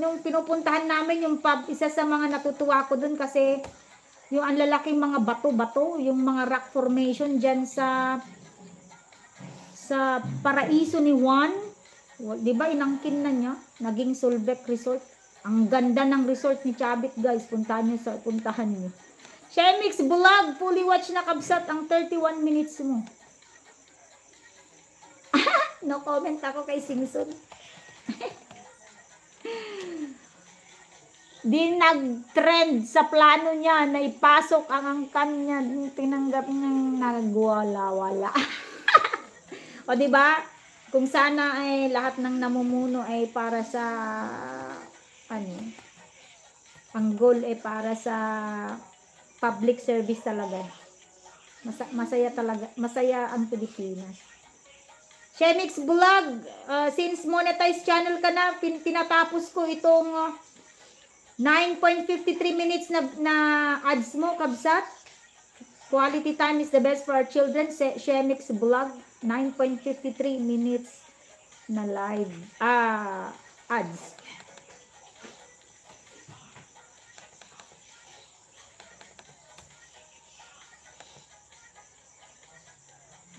yung pinupuntahan namin, yung isa sa mga natutuwa ko dun kasi yung ang lalaking mga bato-bato, yung mga rock formation dyan sa paraiso ni Juan. Di ba inangkin na niya, naging Solbec Resort. Ang ganda ng resort ni Chavit, guys. Puntahan niyo. Shemix Vlog, fully watch na, Kabsat, ang 31 minutes mo. No comment ako kay Singson. Di nag-trend sa plano niya na ipasok ang angkan niya, tinanggap niyang nagwala-wala. O di ba? Kung sana ay lahat ng namumuno ay para sa ang goal ay para sa public service talaga. Masaya talaga. Masaya ang Pilipinas. Shemix Vlog, since monetized channel ka na, tinatapos ko itong 9.53 minutes na ads mo, Kabsat. Quality time is the best for our children. Shemix Vlog, 9.53 minutes na live ads.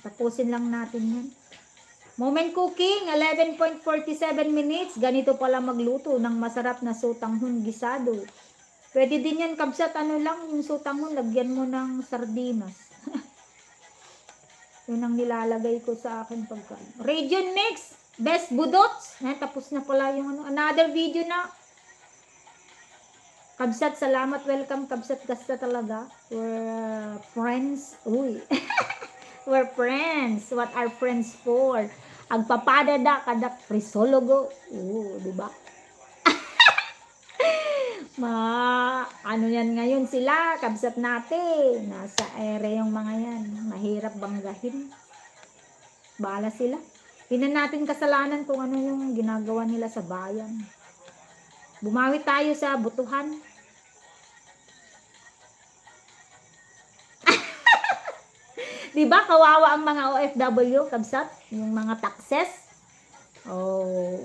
Tapusin lang natin yan. Moment cooking, 11.47 minutes. Ganito pala magluto ng masarap na sotanghon gisado. Pwede din yan, Kabsat, yung sotanghon, lagyan mo ng sardinas. Yun ang nilalagay ko sa akin pagkain. Region Mix, Best Budots. Tapos na pala yung another video na. Kabsat, salamat. Welcome, Kabsat. Gasta talaga. We're friends. Uy. We're friends. What are friends for? Agpapadada kadak frisologo. Diba? Ano yan ngayon sila, Kabsat natin. Nasa ere yung mga yan. Mahirap banggahin. Bahala sila. Tingnan natin kasalanan kung ano yung ginagawa nila sa bayan. Bumawi tayo sa butuhan. Diba kawawa ang mga OFW, kabsat? Yung mga taxes. Oh,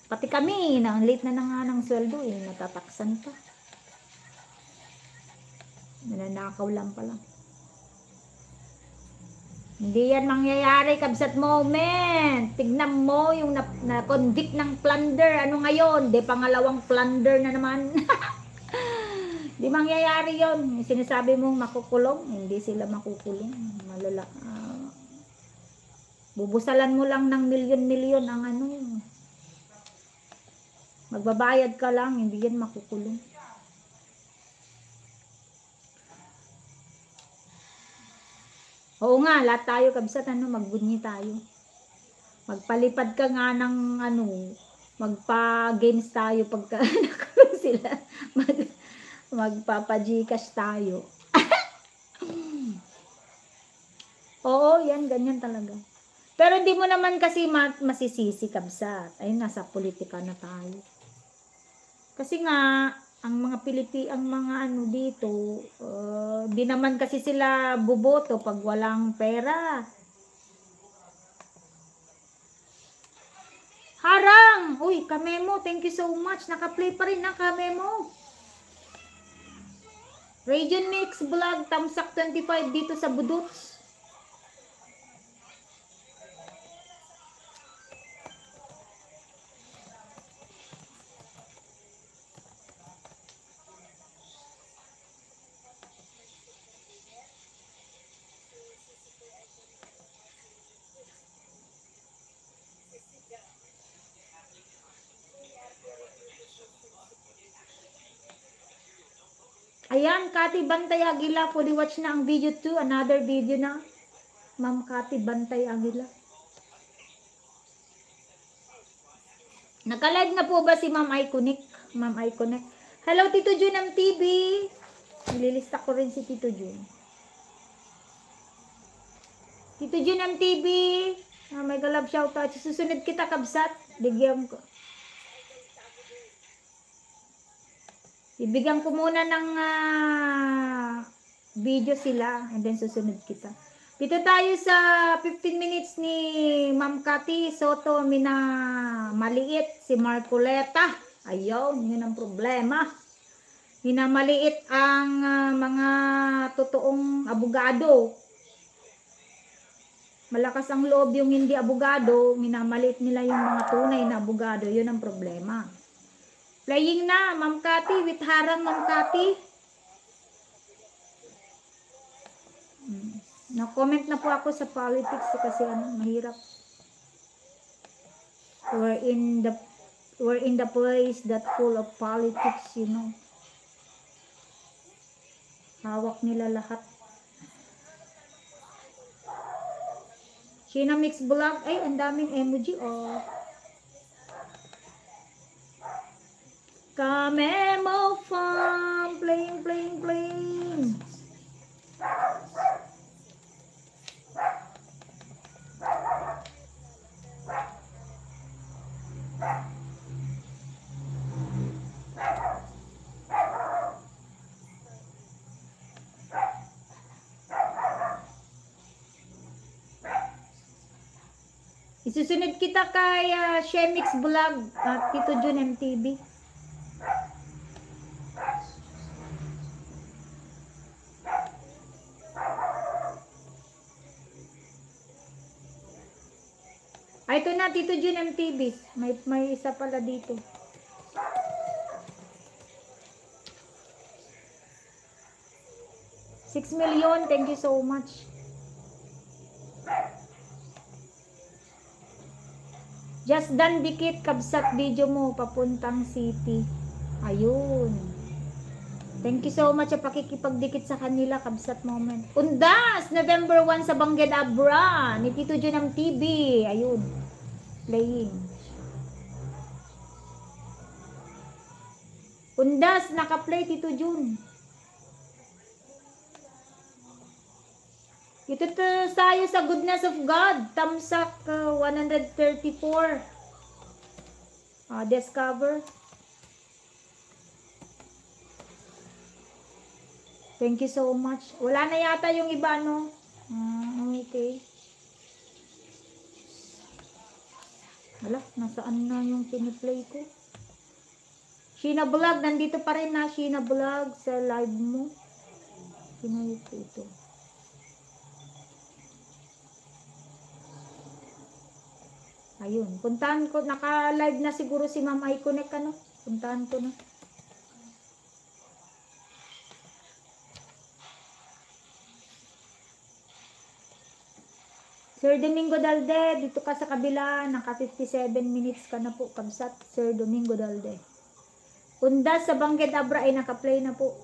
pati kami, late na nga ng sweldo eh, natataksan pa. Nananakaw lang pala. Hindi yan mangyayari, kabsat moment. Tignan mo yung na-convict ng plunder. Ano ngayon? De pangalawang plunder na naman. Di mangyayari yon. Sinasabi mong makukulong, hindi sila makukulong. Malala. Bubusalan mo lang ng milyon-milyon ang ano. Magbabayad ka lang, hindi yan makukulong. Oo nga, lahat tayo kabsat, magbunyi tayo. Magpalipad ka nga ng magpa-games tayo pagka nakulong sila. Magpapa-Gcash tayo. Oo, yan, ganyan talaga. Pero hindi mo naman kasi masisisi, kabsat. Ayun, nasa politika na tayo. Kasi nga, ang mga ang mga dito, di naman kasi sila buboto pag walang pera. Harang! Uy, Kamemo, thank you so much. Naka-play pa rin na, Kamemo. Region Mix Vlog, Tamsak 25 dito sa Budots. Ayan, Kati Bantay Aguila, fully watch na ang video 2. Another video na. Ma'am Kati Bantay Aguila. Nakalive na po ba si Ma'am Iconic? Ma'am Iconic. Hello, Tito Jun ng TV. Nililista ko rin si Tito Jun. Tito Jun ng TV. May galab shoutout. Susunod kita, kabsat. Bigyan ko. Ibigyan ko muna ng video sila and then susunod kita. Dito tayo sa 15 minutes ni Ma'am Cathy Soto maliit si Marcoleta. Ayaw, yun ang problema. Minamaliit ang mga totoong abogado. Malakas ang loob yung hindi abogado, minamaliit nila yung mga tunay na abogado. Yun ang problema. Playing na, Ma'am Cathy, with harang, Ma'am Cathy. Na-comment na po ako sa politics kasi mahirap. We're in the place that full of politics, you know. Hawak nila lahat. Sheena Mix Vlog, ay, ang daming emoji, oh. Kamemo fun, playing. Isusunod kita kay Shemix Vlog at Tito Jun MTV. Ay, ito na, Tito Jun MTV. May isa pala dito. $6 million, thank you so much. Just done dikit, kabsat video mo, papuntang city. Ayun. Thank you so much sa pakikipagdikit sa kanila, kabsat moment. Undas, November 1 sa Bangged Abra, ni Tito Jun TV. Ayun. Playing. Undas, naka-play Tito Jun. Ito tayo sa Goodness of God. Tamsak 134. Discover. Thank you so much. Wala na yata yung iba, no? Okay. Wala, nasaan na yung piniplay ko? Sheena Vlog, nandito pa rin na Sheena Vlog sa live mo. Sino ito? Ayun, puntahan ko, naka-live na siguro si Ma'am Iconek, ano? Puntahan ko na. Sir Domingo Dalde, dito ka sa kabila, naka 57 minutes ka na po, kamsat, Sir Domingo Dalde. Undas sa Bangged Abra ay naka-play na po.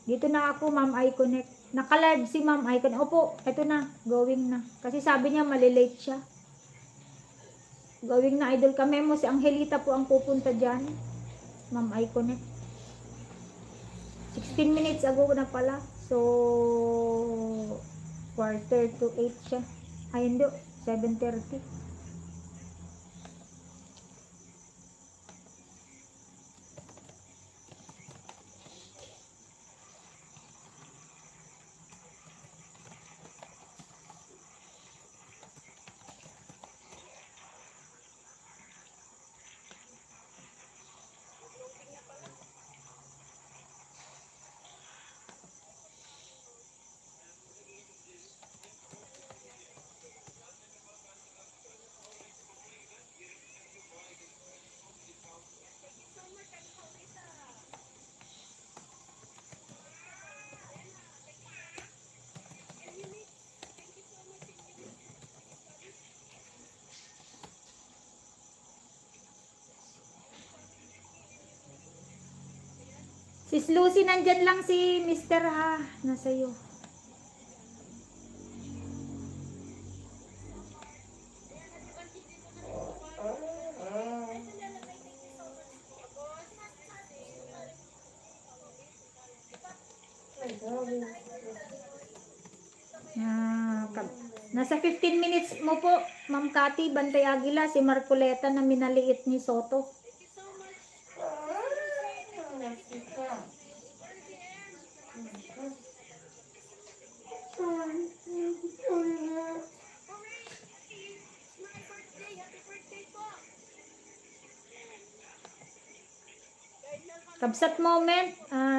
Dito na ako, Ma'am Iconek. Naka-live si Ma'am Iconek. Opo, eto na, going na. Kasi sabi niya, malilate siya. Going na, idol ka memo. Si Angelita po ang pupunta dyan. Ma'am Iconek. 16 minutes ago na pala. So, quarter to 8 siya. Ay, hindi. 7:30. Sis Lucy, nandyan lang si Mr. ha. Nasa iyo. Nasa 15 minutes mo po, Ma'am Cathy, Bantay Aguila, si Marcoleta na minaliit ni Soto. Kabsat moment,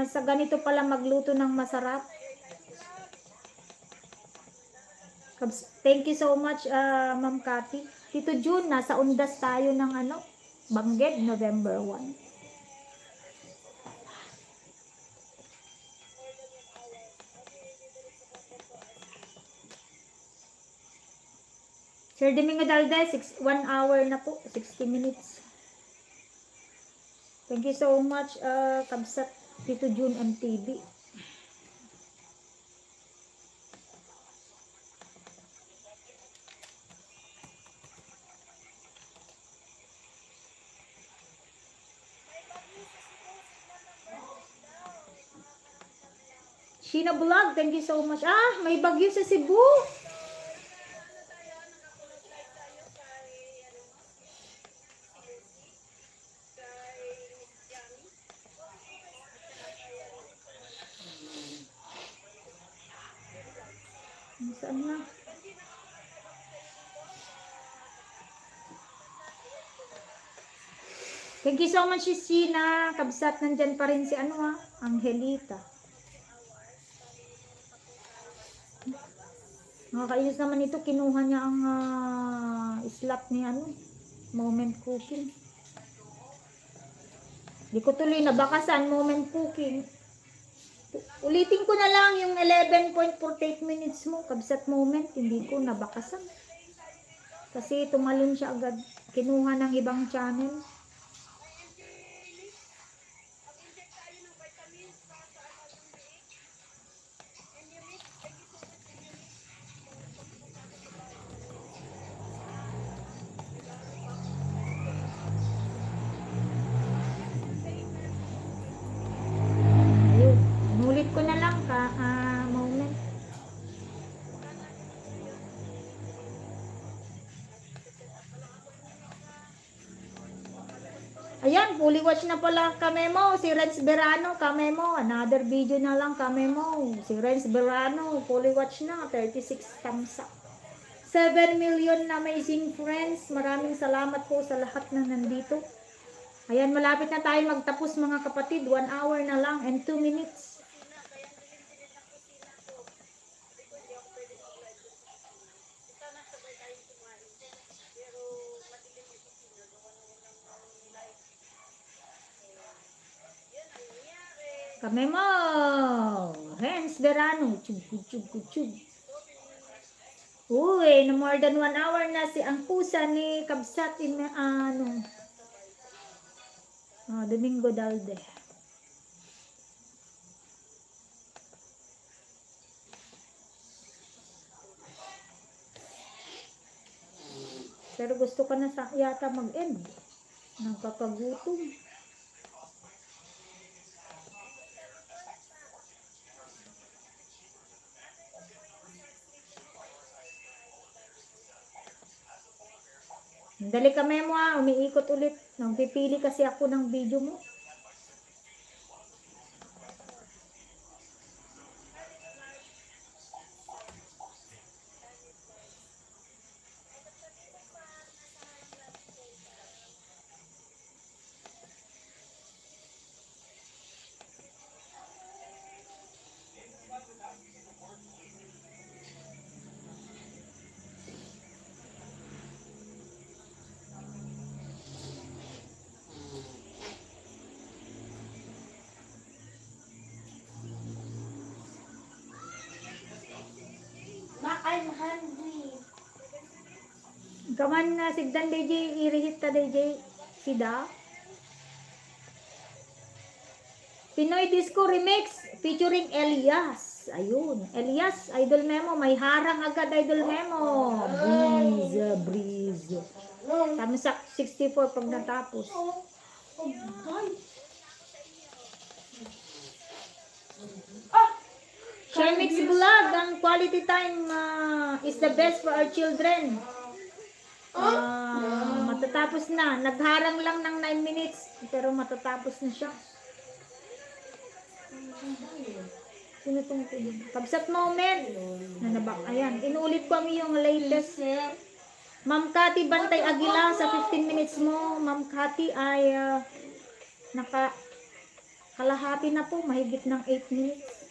sa ganito pala magluto ng masarap. Thank you so much, Ma'am Cathy. Tito June, nasa undas tayo ng Bangged, November 1. Sir Domingo Dalde, 1 hour na po, 60 minutes. Thank you so much, Kabsat, Tito June MTV. Sheena Vlog, thank you so much. May bagyo sa Cebu. Saan na? Thank you so much, Sheena. Kabsat, nandyan pa rin si Angelita. Nakakainis naman ito, kinuha niya ang slot ni Moment Cooking. Di ko tuloy nabakasan, Moment Cooking. Ulitin ko na lang yung 11.48 minutes mo, Kabsat Moment, hindi ko nabakasan. Kasi tumalon siya agad, kinuha ng ibang channel. Ko na lang Moment. fully watch na pala kami mo. Si Renz Berano, kami mo. Another video na lang kami mo. Si Renz Berano, fully watch na. 36 thumbs up. 7 million na amazing friends. Maraming salamat po sa lahat na nandito. Ayan, malapit na tayo magtapos mga kapatid. 1 hour na lang and 2 minutes. Kami mo. Renz Berano. Chug, chug, chug. Uy, na more than 1 hour na si ang pusa ni Kabsat Domingo Dalde. Pero gusto ko na yata mag-end. Nagkakagutom. Dali kami mo umiikot ulit. Nagpipili kasi ako ng video mo. I'm hungry. Kaman na sigdan DJ, irihit ta DJ sida. Pinoy Disco Remix featuring Elias. Ayun, Elias, Idol Memo. May harang agad, Idol Memo. Breeze. Tamsak 64 pag natapos. Shermix Vlog, ang quality time is the best for our children. Matatapos na. Nagharang lang ng 9 minutes, pero matatapos na siya. Sino itong Kabsat Moment? Ayan, inuulit ko ang iyong latest. Ma'am Cathy Bantay Aguila, sa 15 minutes mo, Ma'am Cathy ay kalahati na po, mahigit ng 8 minutes.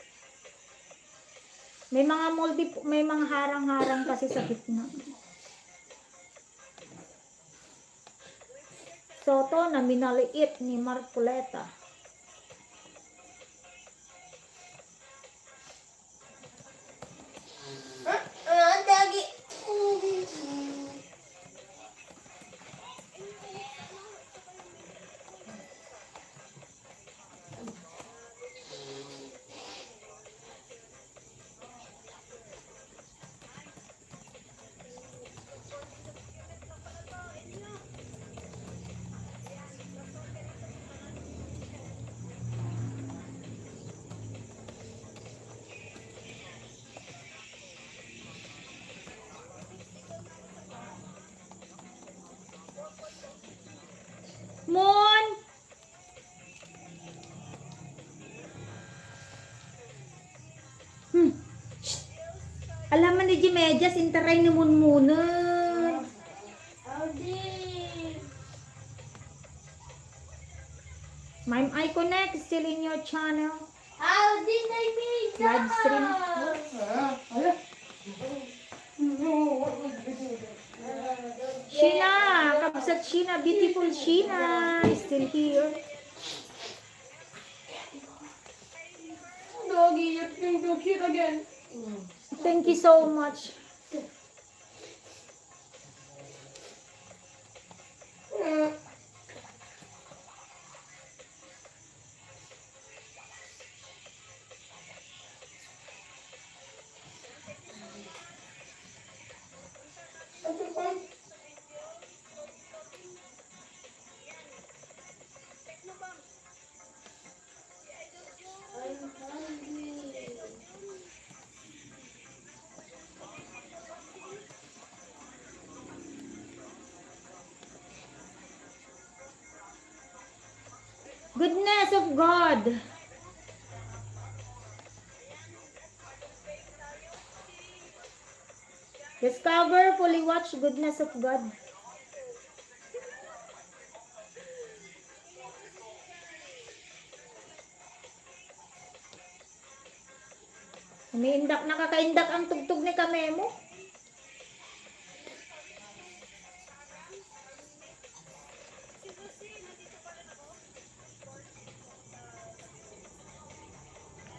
May mga harang-harang kasi sa gitna. Soto na minaliit ni Marcoleta. Dagi. Mon! Alam man ni Jimedyas, intaray na muna. Audi. Mime Iconnect, still in your channel. Audi na pizza. Live stream. Sheena, Kabsat Sheena, beautiful Sheena, is still here. Doggy, you're being so cute again. Thank you so much. Goodness of God. Discover, fully watch Goodness of God. Umiindak, nakakaindak ang tugtog ni Kamemo.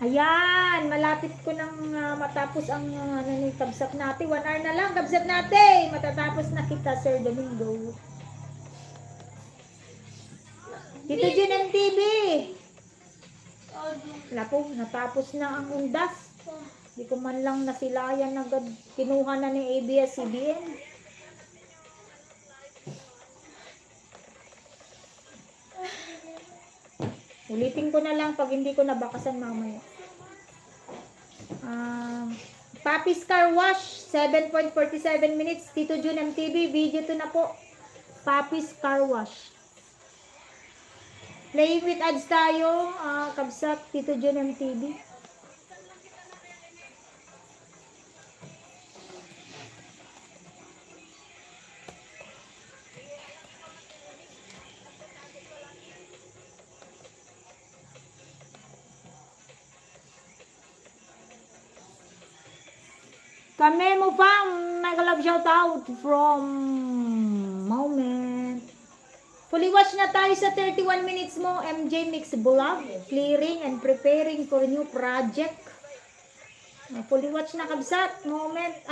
Ayan, malapit ko nang matapos ang kabsat natin. 1 hour na lang, kabsat natin. Matatapos na kita, Sir Domingo. Dito Jun TV. Wala po, natapos na ang undas. Hindi ko man lang nasilayan na kinuha na ni ABS-CBN. Ulitin ko na lang pag hindi ko nabakasan mamaya. Papi's Car Wash, 7.47 minutes. Tito Jun MTV, video to na po. Papi's Car Wash. Playing with ads tayo, kabsat, Tito Jun MTV. Kamemo fam, mega love shout out from Moment. Fully watch na tayo sa 31 minutes mo, MJ Mix Vlog, clearing and preparing for new project. Fully watch na kabsat, Moment,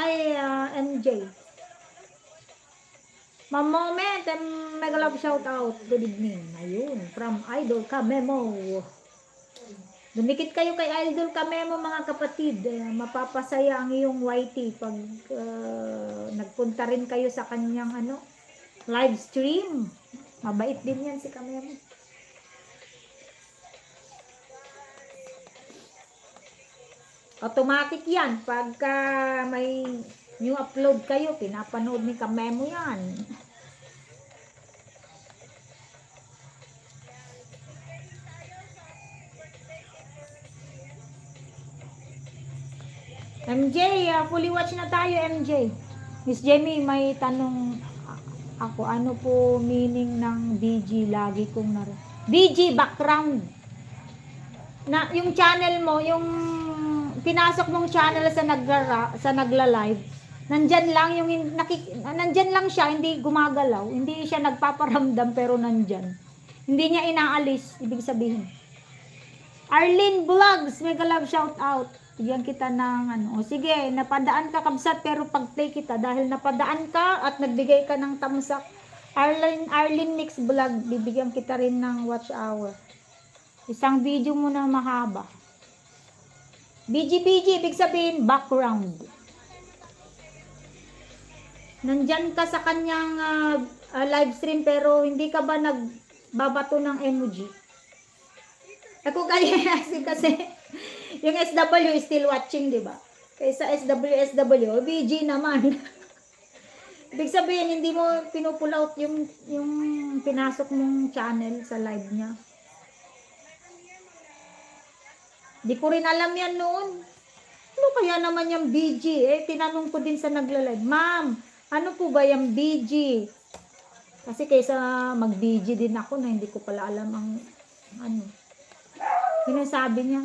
MJ. Ma'am Moment, mega love shout out, good evening. Ayun, from Idol Kamemo. Dumikit kayo kay Idol Kamemo mga kapatid. Mapapasaya ang iyong YT pag nagpunta rin kayo sa kanyang live stream. Mabait din yan si Kamemo. Automatic yan. Pagka may new upload kayo, pinapanood ni Kamemo yan. MJ, fully watch na tayo, MJ. Miss Jamie, may tanong ako, ano po meaning ng BG? Lagi kong BG, background. Na, yung channel mo, yung pinasok mong channel sa nagla-live, nandyan lang, nandyan lang siya, hindi gumagalaw. Hindi siya nagpaparamdam, pero nandyan. Hindi niya inaalis, ibig sabihin. Arlene Vlogs, mega love shout out. Bigyan kita ng sige, napadaan ka kabsat pero pag-play kita dahil napadaan ka at nagbigay ka ng tamsak. Arlene Mix Vlog, bibigyan kita rin ng watch hour. Isang video mo na mahaba. BG, ibig sabihin background. Nandyan ka sa kanyang live stream pero hindi ka ba nagbabato ng emoji? Ako kasi yung SW is still watching, di ba? Kaysa SW, BG naman. Ibig sabihin, hindi mo pinupull out yung pinasok mong channel sa live niya. Di ko rin alam yan noon. Ano kaya naman yung BG? Tinanong ko din sa nagla-live, Ma'am, ano po ba yung BG? Kasi kaysa mag-BG din ako na hindi ko pala alam ang yun ang sabi niya.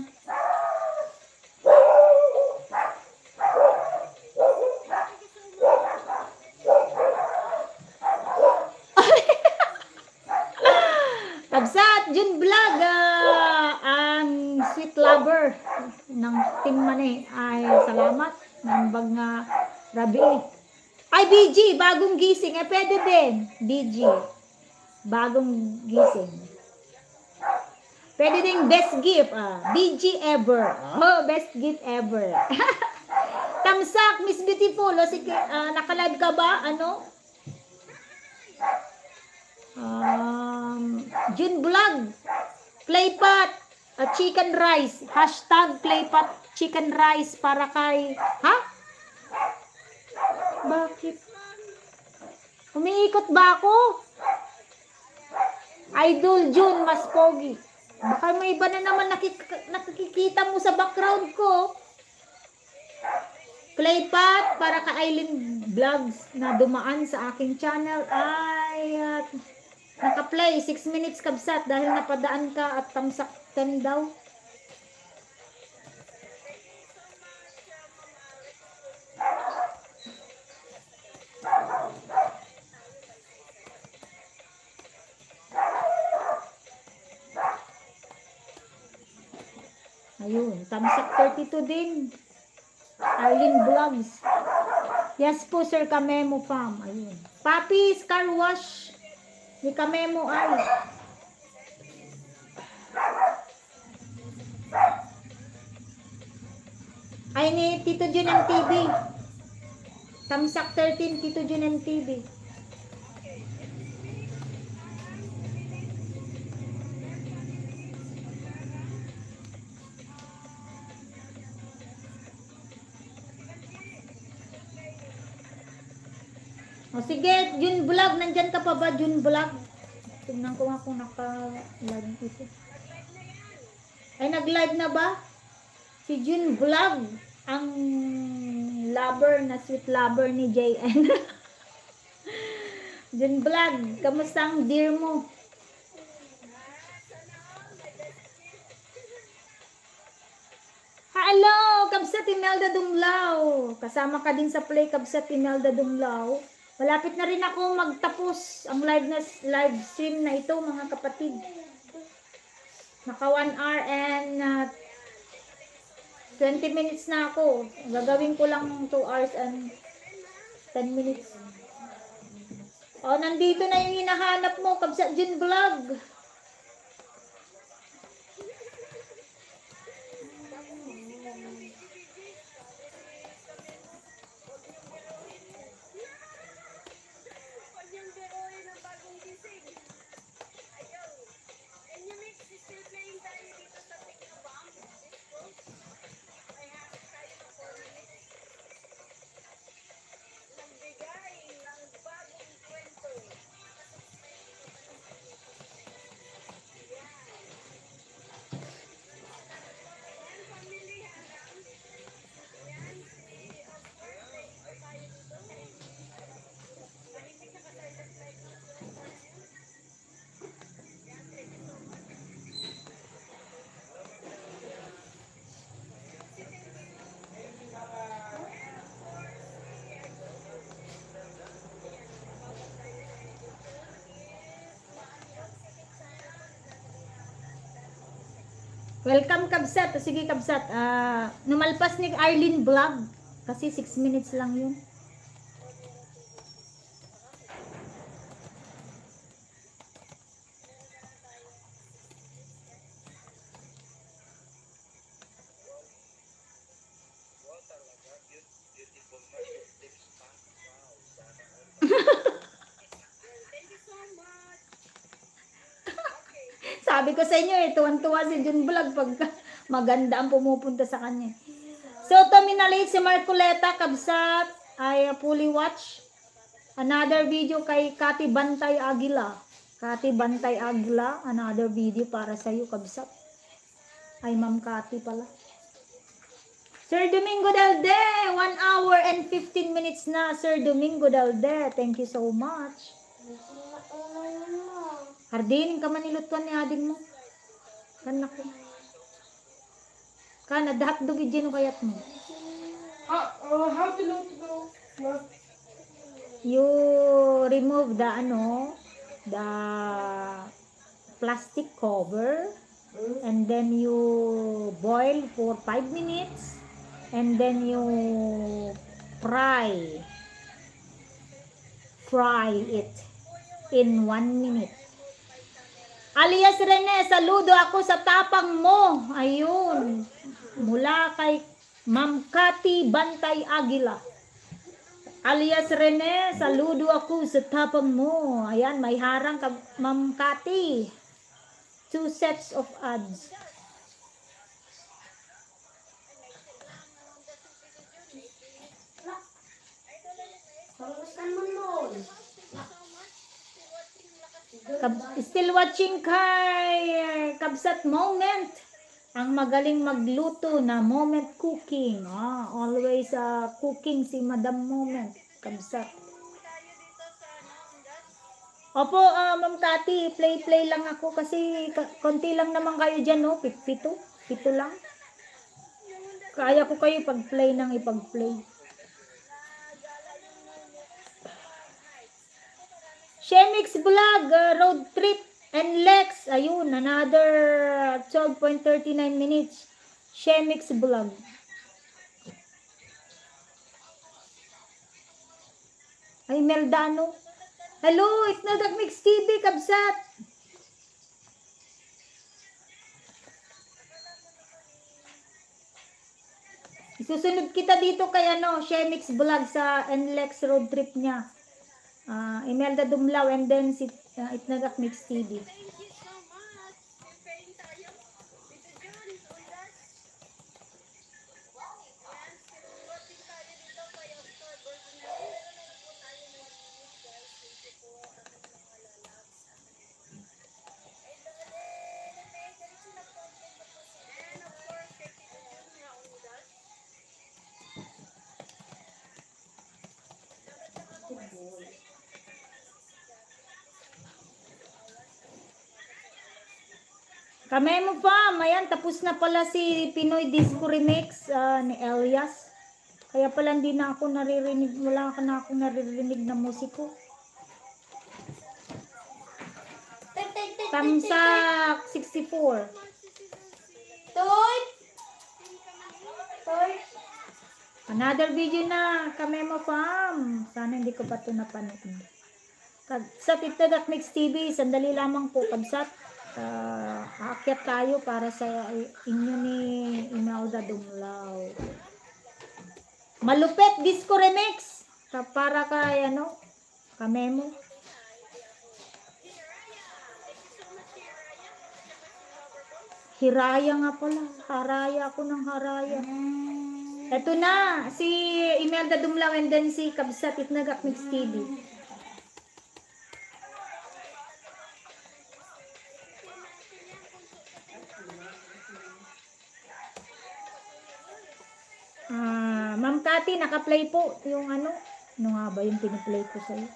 Kabsat, Jun Vlog, ang sweet lover ng Team Mane. Ay, salamat. Nambag nga Rabi. Ay, BG, bagong gising. Pwede din. BG, bagong gising. Pwede ding best gift. BG ever. Oh, best gift ever. Tamsak, Miss Beautiful. Nakalive ka ba? Jun Vlog. Playpot. Chicken rice. Hashtag playpot chicken rice para kay... Ha? Bakit? Umiikot ba ako? Idol Jun, mas pogi. Baka may iba na naman nakikita mo sa background ko. Playpat para ka Eileen Vlogs na dumaan sa aking channel ay naka-play 6 minutes kabsat dahil napadaan ka at tamsak 10 daw. Ayun, tamsak 32 din. Arlene Vlogs. Yes po, Sir Kamemo Fam. Ayun. Papi's Car Wash. Ni Kamemo ay. Ay ni Tito Junan TV. Tamsak 13, Tito Junan TV. O sige, Jun Vlog, nandyan ka pa ba, Jun Vlog? Tingnan ko nga kung naka-live ito. Ay, nag-live na ba? Si Jun Vlog, ang lover na sweet lover ni JN. Jun Vlog, kamusta ang dear mo? Hello, Kabsat Imelda Dumlao. Kasama ka din sa play, Kabsat Imelda Dumlao. Malapit na rin ako magtapos ang live stream na ito, mga kapatid. Naka 1 hour and 20 minutes na ako. Gagawin ko lang 2 hours and 10 minutes. O, nandito na yung hinahanap mo, Kabsat Jun Vlog. Welcome, Kabsat. Sige, Kabsat. Numalpas ni Arlene Vlog. Kasi 6 minutes lang yun. Sabi ko sa inyo tuwan-tuwa si Jun Vlog pag maganda ang pumupunta sa kanya. So, terminate si Marcoleta, Kabsat, I fully watch another video kay Kati Bantay Aguila. Kati Bantay Aguila, another video para sa iyo, Kabsat. Ay, Ma'am Kati pala. Sir Domingo Dalde, 1 hour and 15 minutes na, Sir Domingo Dalde. Thank you so much. Hardin, ka manilutuan ni ading mo. Kanak ko. Kana, dahat dugi dyan kayat mo. How to look to You remove the the plastic cover and then you boil for 5 minutes and then you fry it in 1 minute. Alias Rene, saludo ako sa tapang mo. Ayun. Mula kay Ma'am Kati Bantay Aguila. Alias Rene, saludo ako sa tapang mo. Ayan, may harang ka, Ma'am Kati. 2 sets of ads. Still watching kay Kabsat Moment. Ang magaling magluto na Moment Cooking. Always cooking si Madam Moment. Kabsat. Opo, Ma'am Tati, play lang ako kasi konti lang naman kayo dyan, no? Pito lang. Kaya ko kayo pag-play ng ipag-play. Shemix Vlog, road trip and Lex. Ayun, another 12.39 minutes. Shemix Vlog. Ay, Meldano. Hello, Itnadak Mix TV, Kabsat. Isusunod kita dito kay Shemix Vlog sa NLEX road trip niya. Imelda Dumlaw and then si Itnagak Mix TV. Kamemo Fam, ayan, tapos na pala si Pinoy Disco Remix ni Elias. Kaya pala hindi na ako naririnig, wala na ako naririnig na musiko. Tamsak 64. Toy. Another video na, Kamemo Fam. Sana hindi ko pa ito napanood. Sa Itnagak Mix TV, sandali lamang po, Kabsat. Aakyat tayo para sa inyo ni Imelda Dumlaw. Malupet Disco Remix para kay Kamemo. Hiraya nga pala. Haraya ako ng haraya. Ito na si Imelda Dumlaw and then si Kabsat Itnagak Mix TV. Ma'am Kati, naka-play po yung ano nga ba yung piniplay ko sa'yo?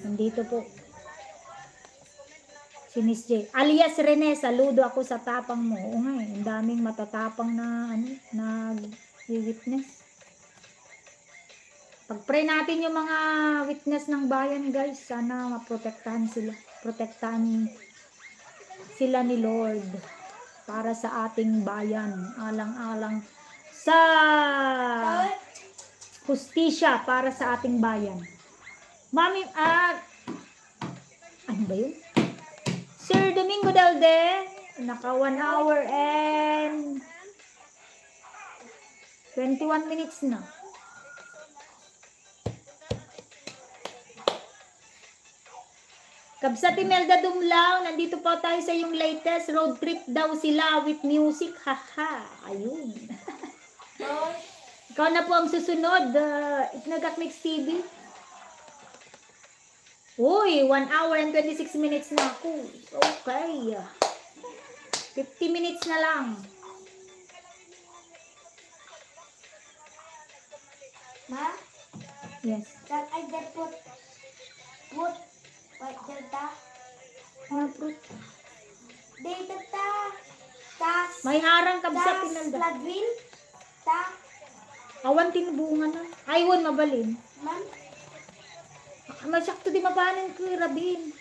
Nandito po. Si Miss J. Alias Rene, saludo ako sa tapang mo. Oo nga ang daming matatapang na witness. Pag-pray natin yung mga witness ng bayan, guys. Sana maprotektahan sila. Protektahan sila ni Lord. Para sa ating bayan, alang-alang sa hustisya para sa ating bayan. Mami, ano ba yun? Sir Domingo Dalde, naka 1 hour and 21 minutes na. Kabsat Imelda Dumlaw, nandito pa tayo sa yung latest road trip daw sila with music. Haha, ayun. Ikaw na po ang susunod, Itnagak Mix TV. Uy, 1 hour and 26 minutes na ako. Okay. 50 minutes na lang. Ma? Yes. That I get put white delta. Ano po? Data ta. Tas. May harang Kabsat Imelda. Ladwin. Ta. Awan tinubungan na. Aywan mabalin. Man. Masyakto di mapanin ko Rabin.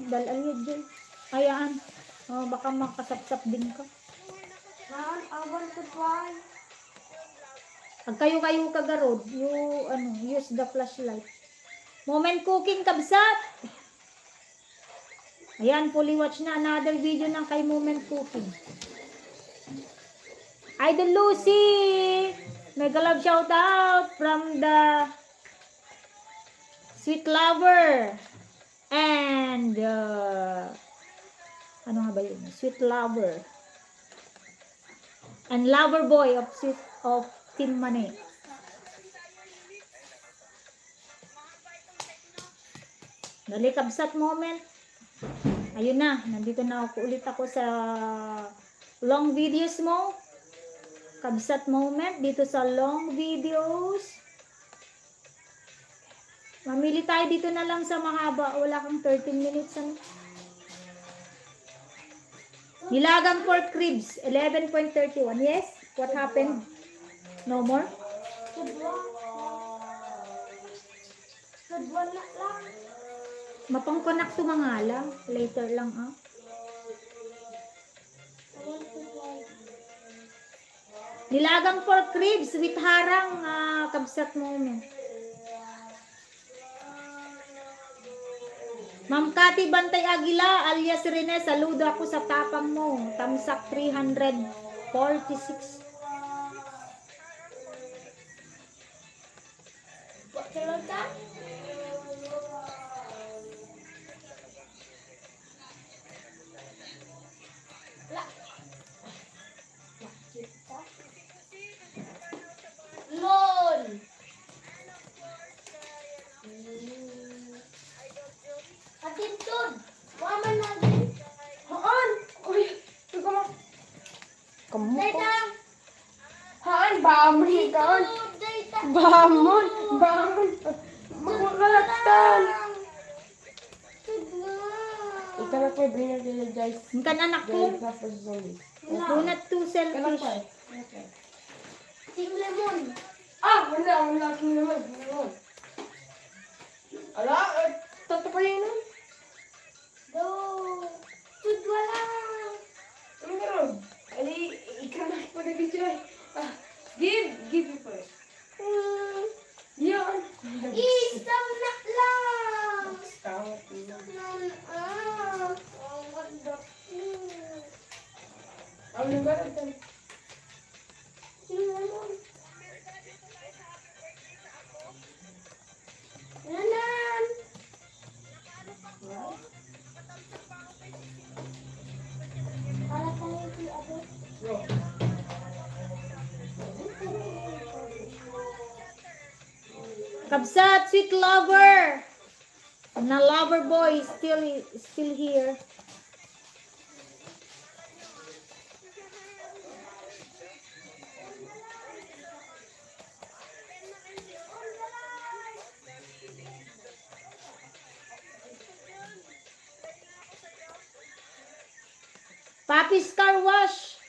Dalayad dyan. Ayaan. Baka makasapsap din ka. Man, I want to try. Pag kayo kagarod, use the flashlight. Moment Cooking Kabsat. Ayan, fully watch na another video ng kay Moment Cooking. Idol Lucy, mega love shout out from the Sweet Lover and ano nga ba yun? Sweet Lover and Lover Boy of Team Mane. Dali, kabsat moment. Ayun na, nandito na ako ulit ako sa long videos mo. Kabsat moment dito sa long videos. Mamili tayo dito na lang sa mahaba. Wala kang 13 minutes. Ano? Nilagang pork ribs, 11.31. Yes? What happened? No more? Kadwa na lang. Mapangkonak to mga lang. Later lang ah. Nilagang pork ribs with harang kabsat moment. Ma'am Cathy Bantay Aguila alias Rene, saludo ako sa tapang mo. Tamsak 346. Pagkalata? LOL! Atin doon! Waman natin! Haan! Uy! Ikaw mo. Kamu ko. Dayta! Haan! Bamon ikaw. Dayta! Bamon! Bamon! Magkakalatan! Ikaw na po, bring your little guys. Kan anak Very ko, fast as always. do not too Kanak selfish. pa eh. Team Lemon! Ah! Wala king naman. Naman. Ala! Tatapayin nun. Do! Tudwa lang! Ano ka ron? Ali, ikaw na po nag-video eh. Ah, give me first. Yan. Isang na lang! Tawag mo. Ang lugar ito. Nanan! Para tayo si Ate. Bro. Kabsat, sweet lover. Na lover boy still here. Papi's Car Wash.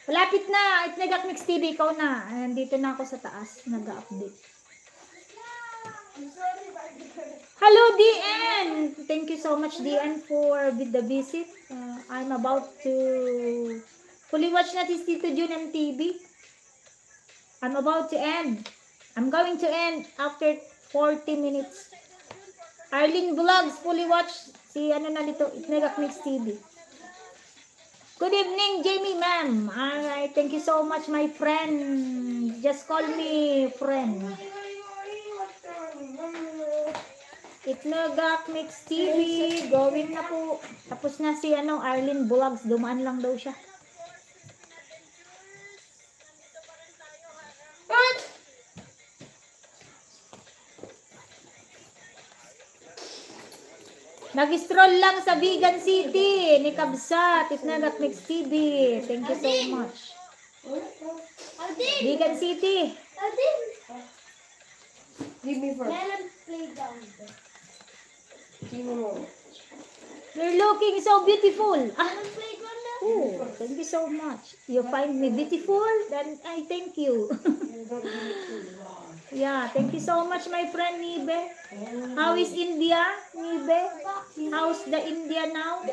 Malapit na. Itnagak Mix TV. Ikaw na. Nandito na ako sa taas. Nag-update. Hello, DN! Thank you so much, DN, for the visit. I'm about to fully watch natin Tito Jun and TV. I'm about to end. I'm going to end after 40 minutes. Arlene Vlogs, fully watch. Si ano na dito, Itnagak Mix TV. Good evening, Jamie, ma'am. Alright, thank you so much, my friend. Just call me friend. Itnagak Mix TV, going na po. Tapos na si Arlene Vlogs, dumaan lang daw siya. Nag-stroll lang sa Vegan City ni Kabsat, Itnagak Mix TV. Thank you so much. Ate! Vegan City. Ate! Give me first. Meron playground. Give me more. You're looking so beautiful. Ah, Meron playground na. oh, thank you so much. You find me beautiful? Then I thank you. Yeah, thank you so much, my friend Nibe. How is India, Nibe? How's the India now?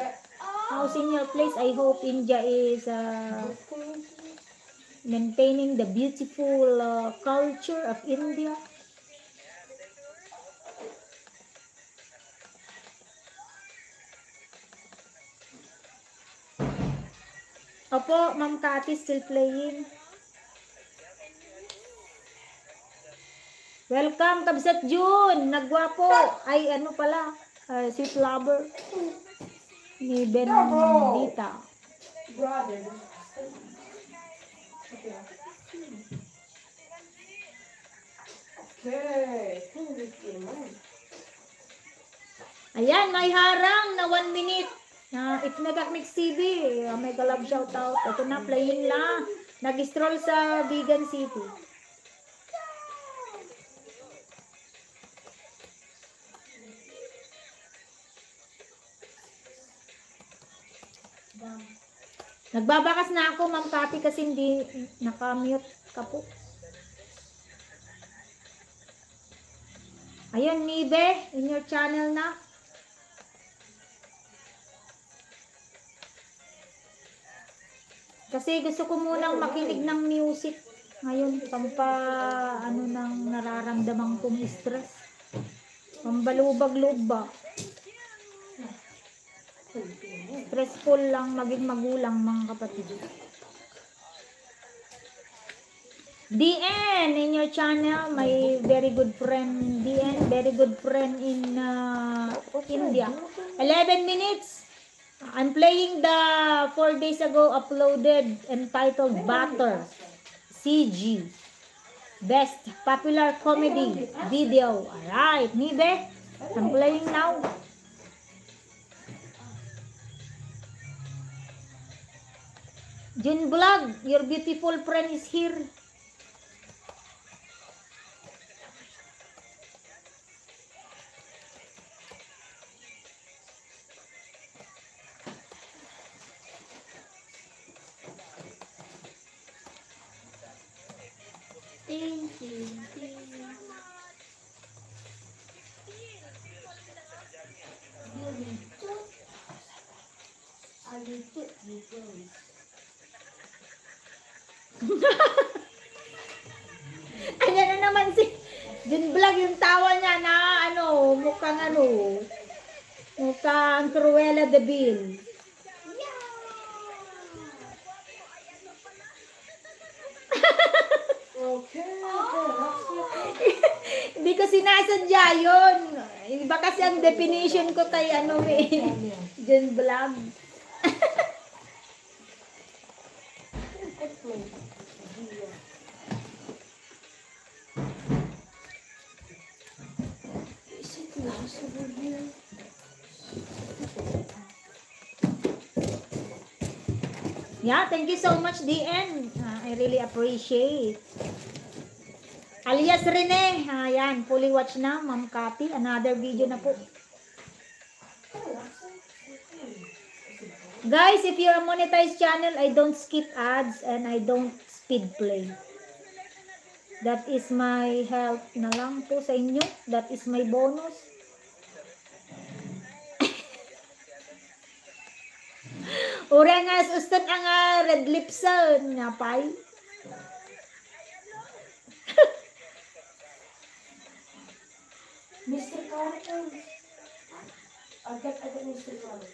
How's in your place? I hope India is maintaining the beautiful culture of India. Opo, Ma'am Cathy still playing. Welcome, Kabsat June. Nagwapo. Ay, ano pala? Sweet lover. Ni Benedita. Brother. Okay. Ayan, may harang na 1 minute. It's Megamix TV. Mega love shoutout. Ito na, playing lang. Nag-stroll sa Vegan City. Nagbabakas na ako, Ma'am Cathy, kasi hindi naka-mute ka po. Ayun, Nibe, in your channel na. Kasi gusto ko munang makinig ng music ngayon, ano nang nararamdaman kong stress. Pambalubag-loob ba? Stressful lang maging magulang, mga kapatid. DN in your channel, my very good friend DN, very good friend in India. 11 minutes. I'm playing the 4 days ago uploaded entitled Butter CG Best Popular Comedy Video. Alright, Nibe, I'm playing now. Jun Vlog, your beautiful friend is here. Ting, ting, ting. Ayan na naman si Jun Vlog, yung tawa niya na mukhang Cruella de Vil. Okay. Hindi ko sinasadya yun. Iba kasi ang definition ko kay Jun Vlog. Yeah, thank you so much, DN. I really appreciate. Alias Rene. Ayan, fully watch na, Ma'am Cathy. Another video na po. Guys, if you're a monetized channel, I don't skip ads and I don't speed play. That is my help na lang po sa inyo. That is my bonus. Ura nga, sustot ang red lips nga pay. Mr. Carter. Agad Mr. Carter.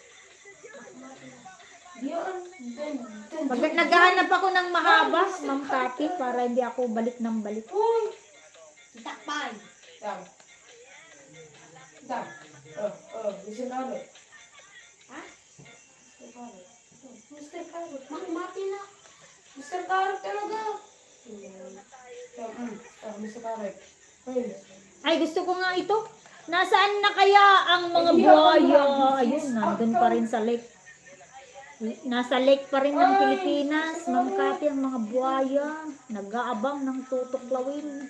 Diyan. Pag naghahanap ako ng mahaba, Ma'am Cathy, para hindi ako balik ng balik. Uy! Takpan. Dam. Mr. Carter. Ha? Mr. Carter. Mati na. Mr. Carter talaga. Mr. Carter. Ay, gusto ko nga ito. Nasaan na kaya ang mga buhaya? Ayun, nandun pa rin sa lake. Nasa lake pa rin ng Pilipinas. Ma'am Cathy, ang mga buhaya. Nag-aabang ng tutuklawin.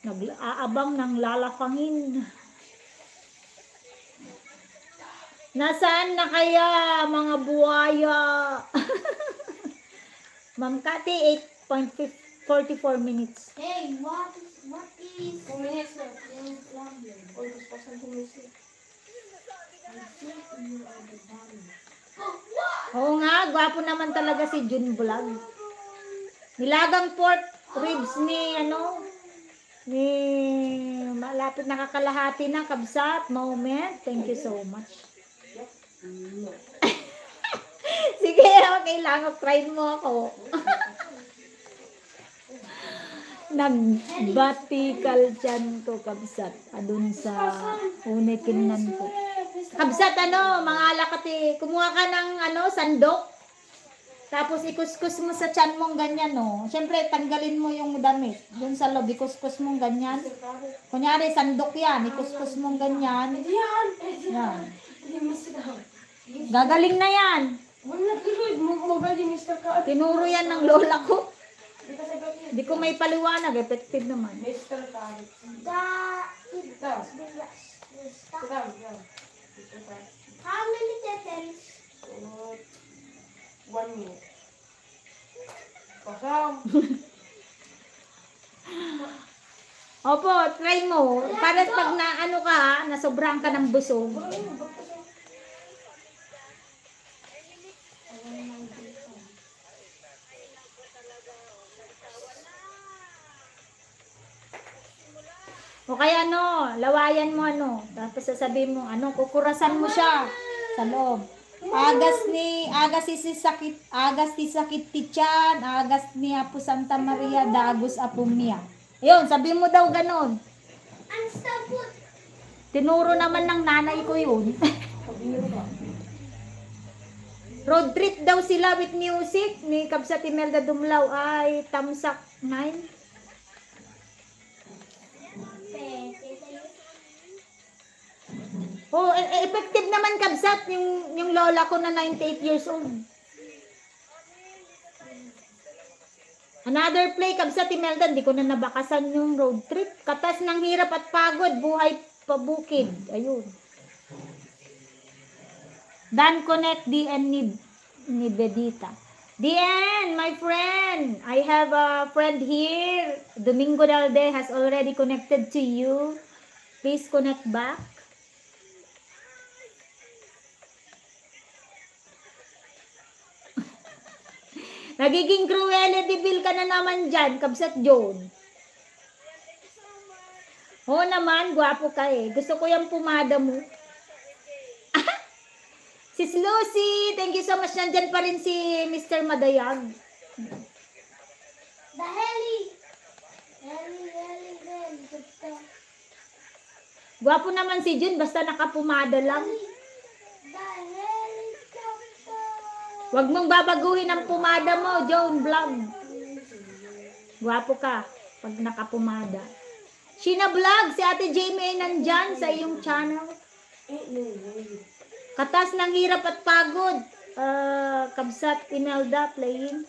Nag-aabang ng lalafangin. Nasaan na kaya mga buhaya? Ma'am Cathy, 8.44 minutes. Hey, what is 2 minutes na. your problem? Almost pa 10 minutes na. I think you are the daddy. Oo nga, gwapo naman talaga si Jun Vlog. Nilagang pork ribs ni malapit nakakalahati na kabsat moment. Thank you so much. Sige, okay lang. Try mo ako. Nagbatikal dyan ko kabsat. Adun sa unikinan ko. Kabsat mga alakati. Kumuha ka ng sandok. Tapos ikuskus mo sa tiyan mong ganyan, no. Siyempre, tanggalin mo yung damit. Doon sa loob, ikuskus mong ganyan. Kunyari, sandok yan. Ikuskus mong ganyan. Hindi yan. Yan. Hindi, Mr. Ka. Gagaling na yan. Wala tinuod mo mobile ni Mr. Ka. Tinuro yan ng lola ko. Hindi ka sagot niya. Hindi ko may paliwanag. Effective naman. Mr. Ka. The Ito. Ito. how many seconds? 1 minute. Pasam. Opo, try mo. Para pag na ano ka, nasobrang ka ng busog. O kaya ano, lawayan mo ano. Tapos sasabihin mo, ano, kukurasan mo siya sa loob. Agas ti sakit ti tiyan, agas ni Apo Santa Maria, dagos apong niya. Ayun, sabihin mo daw ganon. Ang sabot. Tinuro naman ng nanay ko yun. Road trip daw sila with music ni Kabsat Imelda Dumlaw ay Tamsak 9. Oh, effective naman Kabsat yung lola ko na 98 years old. Another play Kabsat Imelda, hindi ko na nabakasan yung road trip. Katas ng hirap at pagod, buhay pabukid. Ayun. Dan Connect DN ni Bedita. DN, my friend. I have a friend here. Domingo Dalde has already connected to you. Please connect back. Nagiging Cruella de Vil ka na naman dyan, Kabsat John. Oo naman, gwapo ka eh. Gusto ko yung pumada mo. Sis Lucy, thank you so much. Nandyan pa rin si Mr. Madayag. The heli. Heli. Gwapo naman si Jun, basta nakapumada lang. The helicopter. Huwag mong babaguhin ang pumada mo, Joan Vlog. Gwapo ka pag nakapumada. Sheena Vlog, si Ate Jamie ay nandyan sa iyong channel. Katas ng hirap at pagod. Kabsat Imelda playing.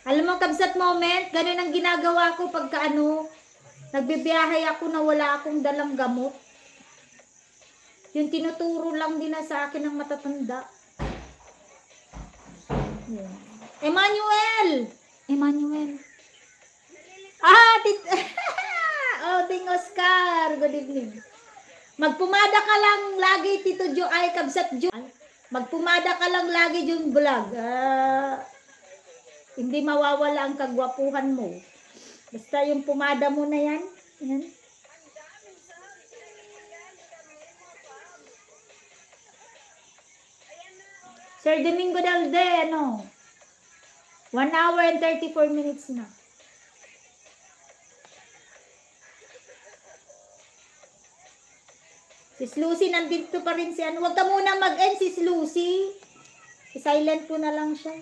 Alam mo, Kabsat Moment, ganun ang ginagawa ko pagka nagbibiyahe ako na wala akong dalang gamot. Yung tinuturo lang din na sa akin ng matatanda. Yeah. Emmanuel! Ting Oscar, good evening. Magpumada ka lang lagi, Tito Jo, ay Kabsat Jo. Magpumada ka lang lagi yung vlog. Hindi mawawala ang kagwapuhan mo. Basta yung pumada mo na yan. Yan. Sir Domingo Dalde, 1 hour and 34 minutes na. Sis Lucy, nandito pa rin si Huwag ka muna mag-end, Sis Lucy. I-silent ko na lang siya.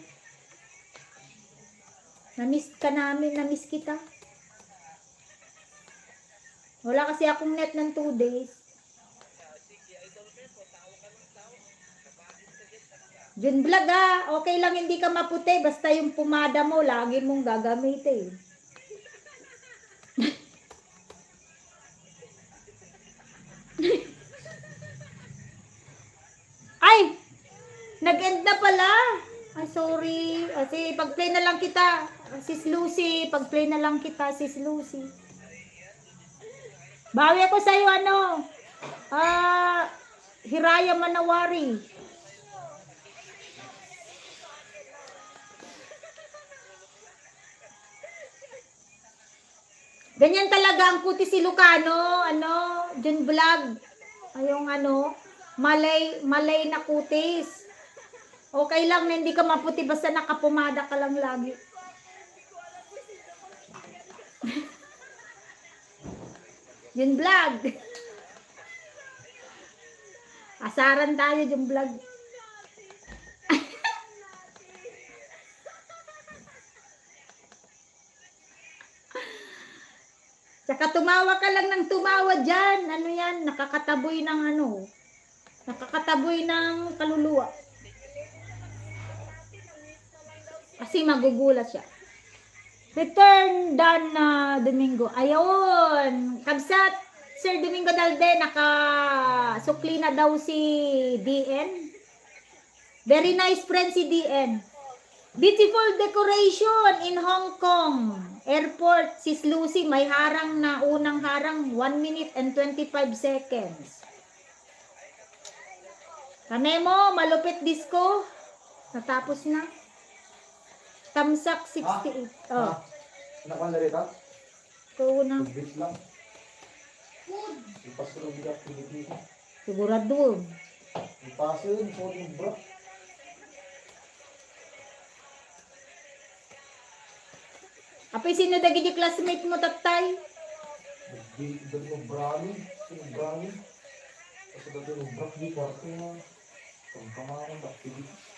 Na-miss ka namin, na-miss kita. Wala kasi akong net ng 2 days. Jun Vlog okay lang hindi ka maputi, basta yung pumada mo, lagi mong gagamitin. Ay! Nag-end na pala. Ay, sorry. Kasi pag-play na lang kita. Sis Lucy, pag-play na lang kita, Sis Lucy. Bawi ako sa'yo, Hiraya Manawari. Ganyan talaga ang puti si Lucano, Jun Vlog. Ayong malay na kutis. Okay lang na hindi ka maputi basta nakapumada ka lang lagi. Jun Vlog. Asaran tayo, Jun Vlog. Tsaka tumawa ka lang ng tumawa dyan. Ano yan? Nakakataboy ng ano. Nakakataboy ng kaluluwa. Kasi magugulat siya. Return done na Domingo. Ayun. Kabsat, Sir Domingo Dalde, naka-sukli na daw si DN. Very nice friend si DN. Beautiful decoration in Hong Kong Airport. Sis Lucy, may harang na unang harang 1 minute and 25 seconds. Kanemo, malupit disco. Natapos na. Tamsak 68. Oh. Nakuha na rin ha? Ito na. Bit lang. Ipasulong bigat Pilipino. Sigurado. Ipasulong yung bro. Apay, sino dagi yung classmate mo, tatay? Nagbigat yung brownie. Sino brownie? Kasi dati yung brownie. Kwarto na. Kung kamakang bakit.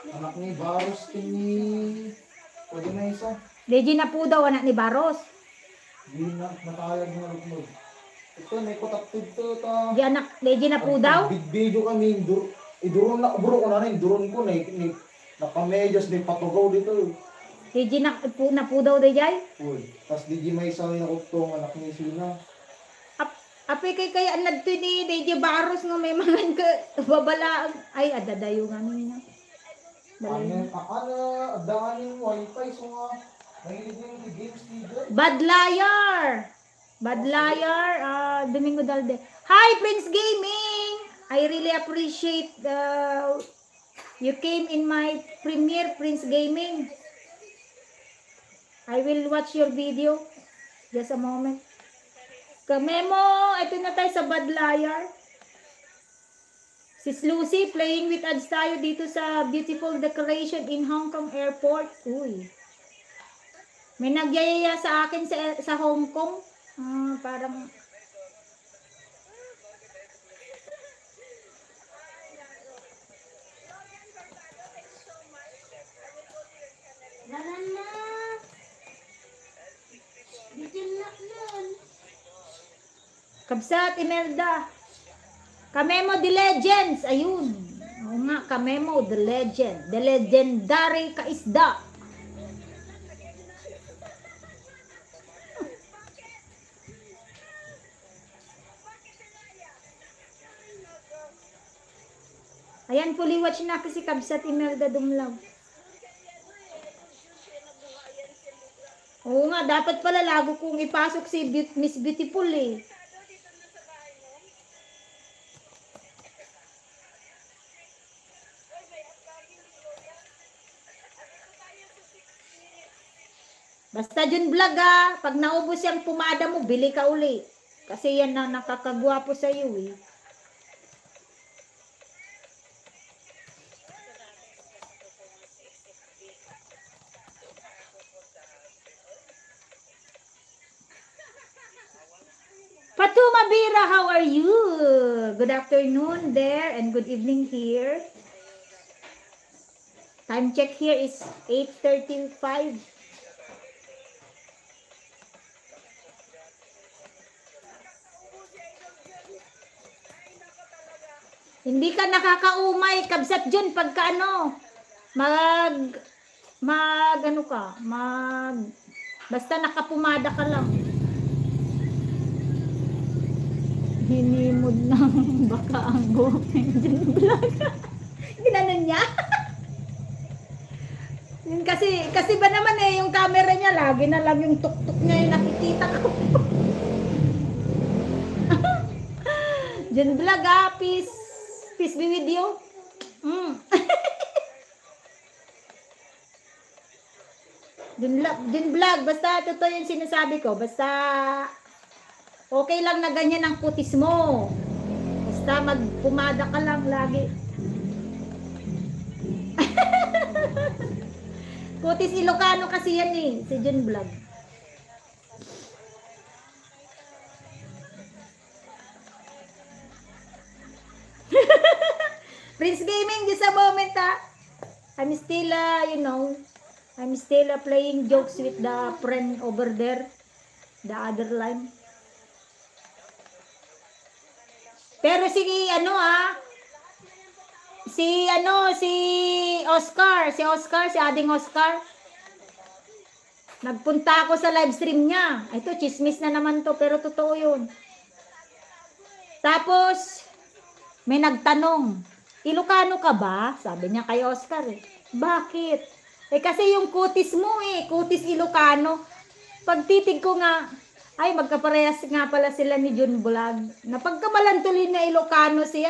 Anak ni Baros ni... Pwede na isa. Deji na po daw, anak ni Baros. Hindi na nakayag na lugmod. Ito, may kutaptid to. Ta. Deji na po daw? Big video kami. Iduron na, bro, ko na rin. Duron ko na. Nakamedyas, may patugaw dito. Deji na po daw, Dejay? Uy, tas di may isa na kutong anak ni Sina. Apay kaya nadto ni Deji Baros nga may mga babala. Ay, adadayo nga niya. Adaan yung wifi, so nga, mahilig yung games dito. Bad Liar, Domingo Dalde. Hi, Prince Gaming! I really appreciate you came in my premiere, Prince Gaming. I will watch your video. Just a moment. Kamemo, ito na tayo sa Bad Liar. Sis Lucy, playing with ads tayo dito sa beautiful decoration in Hong Kong Airport. Uy. May nagyayaya sa akin sa Hong Kong. Parang... Naran na. Bitin na nun. Kabsat, Imelda. Kamemo the Legends. Ayun. Oo nga, Kamemo the Legend. The legendary kaisda. Ayan, fully watch na kasi Kabsat Imelda Dumlaw. Oo nga, dapat pala lago kong ipasok si Miss Beautiful eh. Basta Jun Vlog ah, pag naubos yung pumada mo, bili ka uli. Kasi yan na nakakagwapo sa iyo eh. Fatuma Bira, how are you? Good afternoon there and good evening here. Time check here is 8:35. Hindi ka nakakaumay, Kabsat Jun, pagka ano, basta nakapumada ka lang. Hinimod ng baka ang guping Jun Vlog. Ginanon niya. kasi ba naman eh, yung camera niya, lagi na lang yung tuktok niya yung nakikita ko. Jun Vlog ah, peace be with you. Jun Vlog, basta totoo yung sinasabi ko. Basta okay lang na ganyan ang kutis mo. Basta magpumada ka lang lagi. Kutis Ilocano kasi yan eh, si Jun Vlog. Prince Gaming, just a moment I'm still, I'm still playing jokes with the friend over there, the other line. Pero si si Ading Oscar. Nagpunta ako sa live stream niya. Ito, chismis na naman to, pero totoo yun. Tapos, may nagtanong, Ilocano ka ba? Sabi niya kay Oscar eh. Bakit? Kasi yung kutis mo kutis Ilocano. Pagtitig ko nga, ay magkaparehas nga pala sila ni Jun Vlog. Napagkamalan tuloy na Ilocano si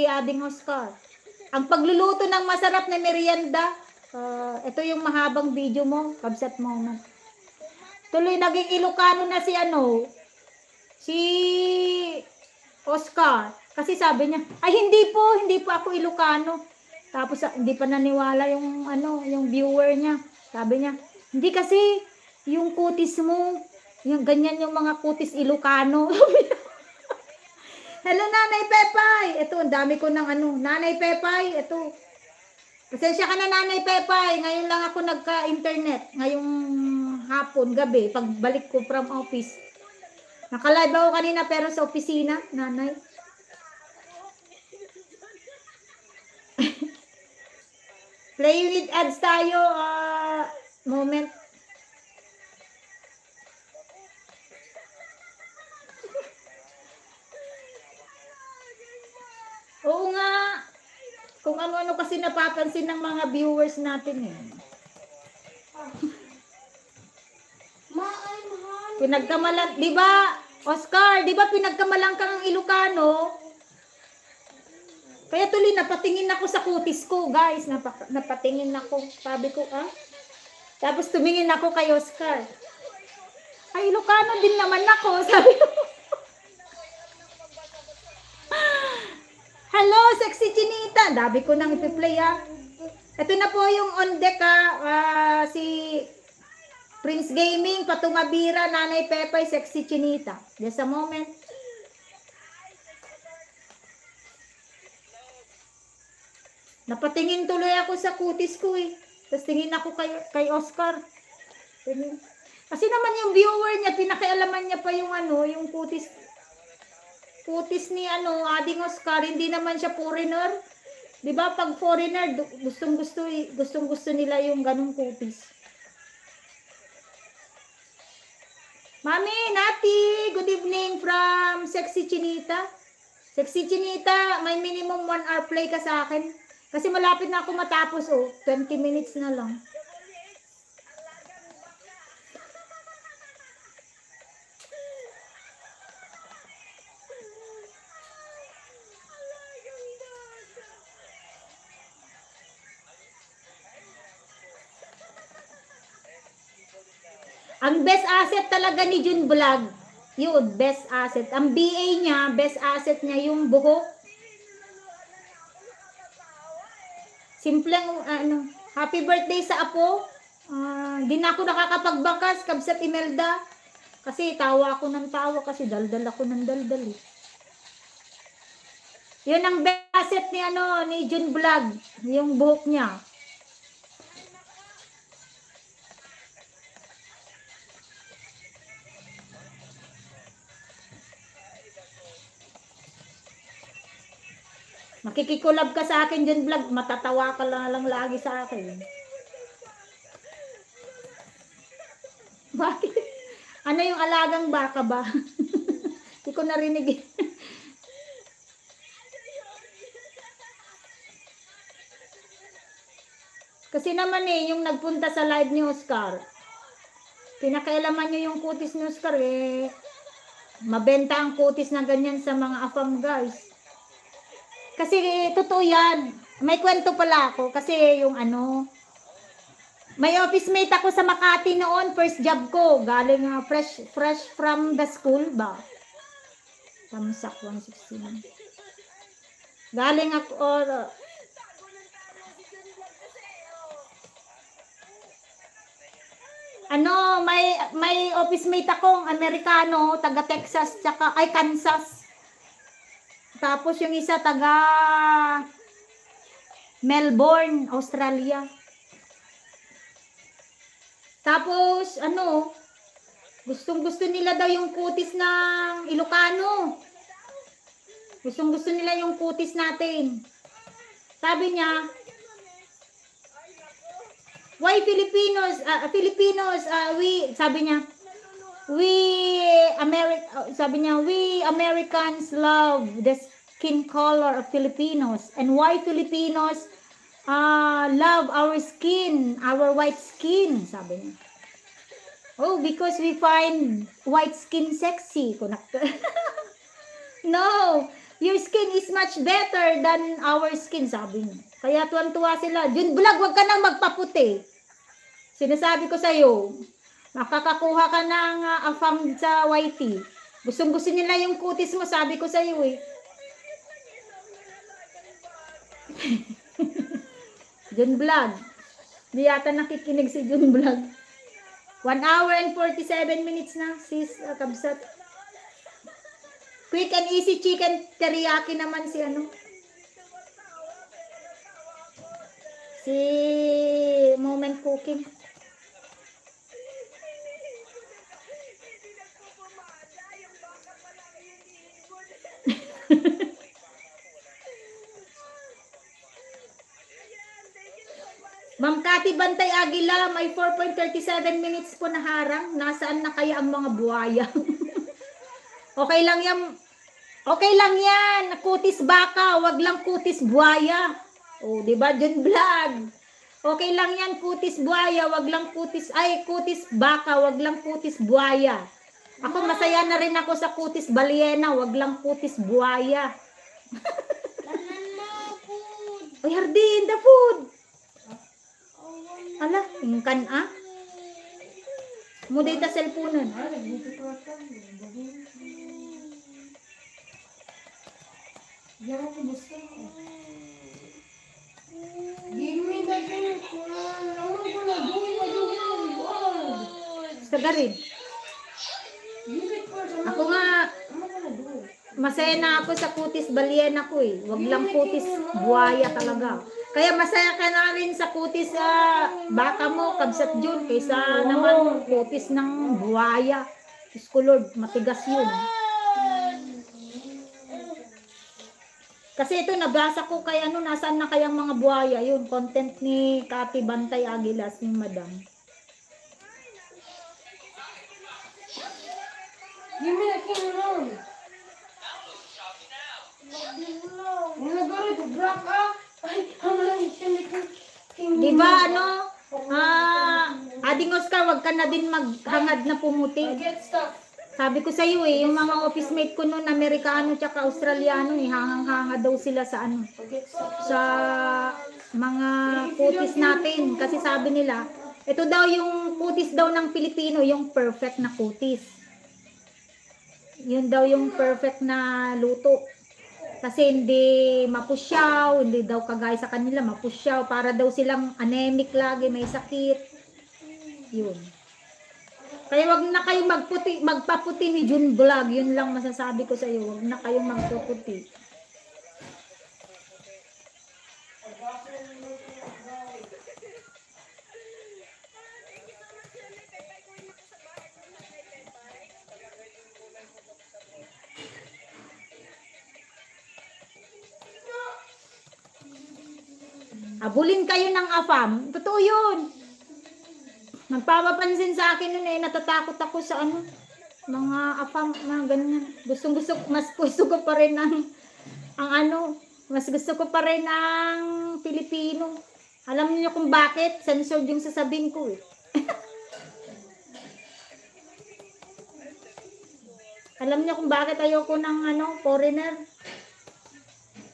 Ading Oscar. Ang pagluluto ng masarap na merienda, ito yung mahabang video mo, Kabsat Moment. Tuloy naging Ilocano na si Oscar. Kasi sabi niya, ay hindi po ako Ilocano. Tapos hindi pa naniwala yung viewer niya. Sabi niya, hindi kasi yung kutis mo, yung ganyan yung mga kutis Ilocano. Hello Nanay Pepay. Ito, ang dami ko ng Nanay Pepay, ito. Pasensya ka na Nanay Pepay. Ngayon lang ako nagka-internet. Ngayong hapon, gabi, pagbalik ko from office. Naka-live ako kanina pero sa opisina, Nanay. Play with ads tayo, moment. Oo nga. Kung ano-ano kasi napapansin ng mga viewers natin eh. Pinagkamalan, di ba, Oscar, di ba pinagkamalan kang Ilocano? Kaya tuloy napatingin ako sa kutis ko, guys. Napatingin ako. Sabi ko, Tapos tumingin ako kay Oscar. Ay, Ilocano din naman ako, sabi ko. Hello, sexy chinita. Dabi ko nang ipi-play Ito na po yung on deck si Prince Gaming, Patumabira, Nanay Pepay, sexy chinita. Just a moment. Napatingin tuloy ako sa kutis ko eh. Tapos tingin ako kay Oscar. Tingin. Kasi naman yung viewer niya, pinakialaman niya pa yung yung kutis ni Ading Oscar, hindi naman siya foreigner. 'Di ba pag foreigner, gustong-gusto nila yung ganung kutis. Mami, Nati, good evening from Sexy Chinita. Sexy Chinita, may minimum 1 hour play ka sa akin. Kasi malapit na ako matapos 20 minutes na lang. Ang best asset talaga ni Jun Vlog, yun, best asset. Ang BA niya, best asset niya yung buhok. Simpleng, happy birthday sa apo. Di na ako nakakapagbakas, Kabsat Imelda. Kasi tawa ako ng tawa, kasi daldal ako ng daldal. Yun ang best asset ni Jun Vlog, yung buhok niya. Makikikulab ka sa akin dyan vlog, matatawa ka lang lagi sa akin. Bakit? Ano yung alagang baka ba? Hindi ko narinig. Kasi naman yung nagpunta sa live ni Oscar, pinakailaman nyo yung kutis ni Oscar mabenta ang kutis na ganyan sa mga afam guys. Kasi totoo yan. May kwento pala ako. Kasi yung may office mate ako sa Makati noon. First job ko. Galing fresh from the school ba? Tamsak 169. Galing ako, Ano, may office mate akong Amerikano, taga Texas, tsaka, ay, Kansas. Tapos yung isa taga Melbourne, Australia. Tapos, ano, gustong-gusto nila daw yung kutis ng Ilocano. Gustong-gusto nila yung kutis natin. Sabi niya, why Filipinos, sabi niya, we Americans love the skin color of Filipinos. And why Filipinos love our skin, our white skin, sabi niya. Oh, because we find white skin sexy. No, your skin is much better than our skin, sabi niya. Kaya tuwan-tuwa sila. Jun Vlog, wag ka nang magpaputi. Sinasabi ko sa'yo, makakakuha ka ng afam sa YT. Gustong-gusto nila yung kutis mo, sabi ko sa'yo eh. Jun Vlog. Di yata nakikinig si Jun Vlog. 1 hour and 47 minutes na, sis Kabsat. Quick and easy chicken teriyaki naman si ano. Si Moment Cooking. Ma'am Cathy Bantay Aguila, may 4.37 minutes po na harang. Nasaan na kaya ang mga buhaya? Okay lang yan. Okay lang yan. Kutis baka, wag lang kutis buhaya. Oh, di ba, Jun Vlog? Okay lang yan, kutis buhaya, wag lang kutis, kutis baka, wag lang kutis buhaya. Ako masaya na rin ako sa kutis balyena, wag lang kutis buhaya. Oy, Hardin, the food. Ala, ingkan mo data cellphone. Sagarin. Ako nga, masaya na ako sa kutis balyena ko eh. Wag lang kutis buhaya talaga. Kaya masaya ka na rin sa kutis baka mo, Kabsat Jun, kaysa naman kutis ng buhaya. Diyos ko Lord, matigas yun. Kasi ito, nabasa ko kay ano, nasaan na kayang mga buhaya yun. Content ni Cathy Bantay Aguilas, ni Madam. Give me the king alone. Nagaro to black Ay, hamalay siya king. Diba ano? Ading Oscar, wag ka na din maghangad na pumuti. Get stuff. Sabi ko sa iyo eh, yung mga office mate ko noon, Amerikano tsaka Australiano eh, hangang-hanga daw sila sa ano, sa mga kutis natin. Kasi sabi nila, ito daw yung kutis daw ng Pilipino, yung perfect na kutis. Yun daw yung perfect na luto. Kasi hindi mapusyaw, hindi daw kagaya sa kanila mapusyaw, para daw silang anemic lagi, may sakit. Yun. Kaya wag na kayong magpaputi ni Jun Vlog. Yun lang masasabi ko sa iyo. Wag na kayong magpaputi. Abulin kayo ng afam. Totoo yun. Nagpapapansin sa akin nun eh, natatakot ako sa ano, mga afam, mga ganyan. Mas gusto ko pa rin ang ano, mas gusto ko pa rin ang Pilipino. Alam niyo kung bakit? Censored yung sasabihin ko eh. Alam niyo kung bakit ayoko ng ano, foreigner?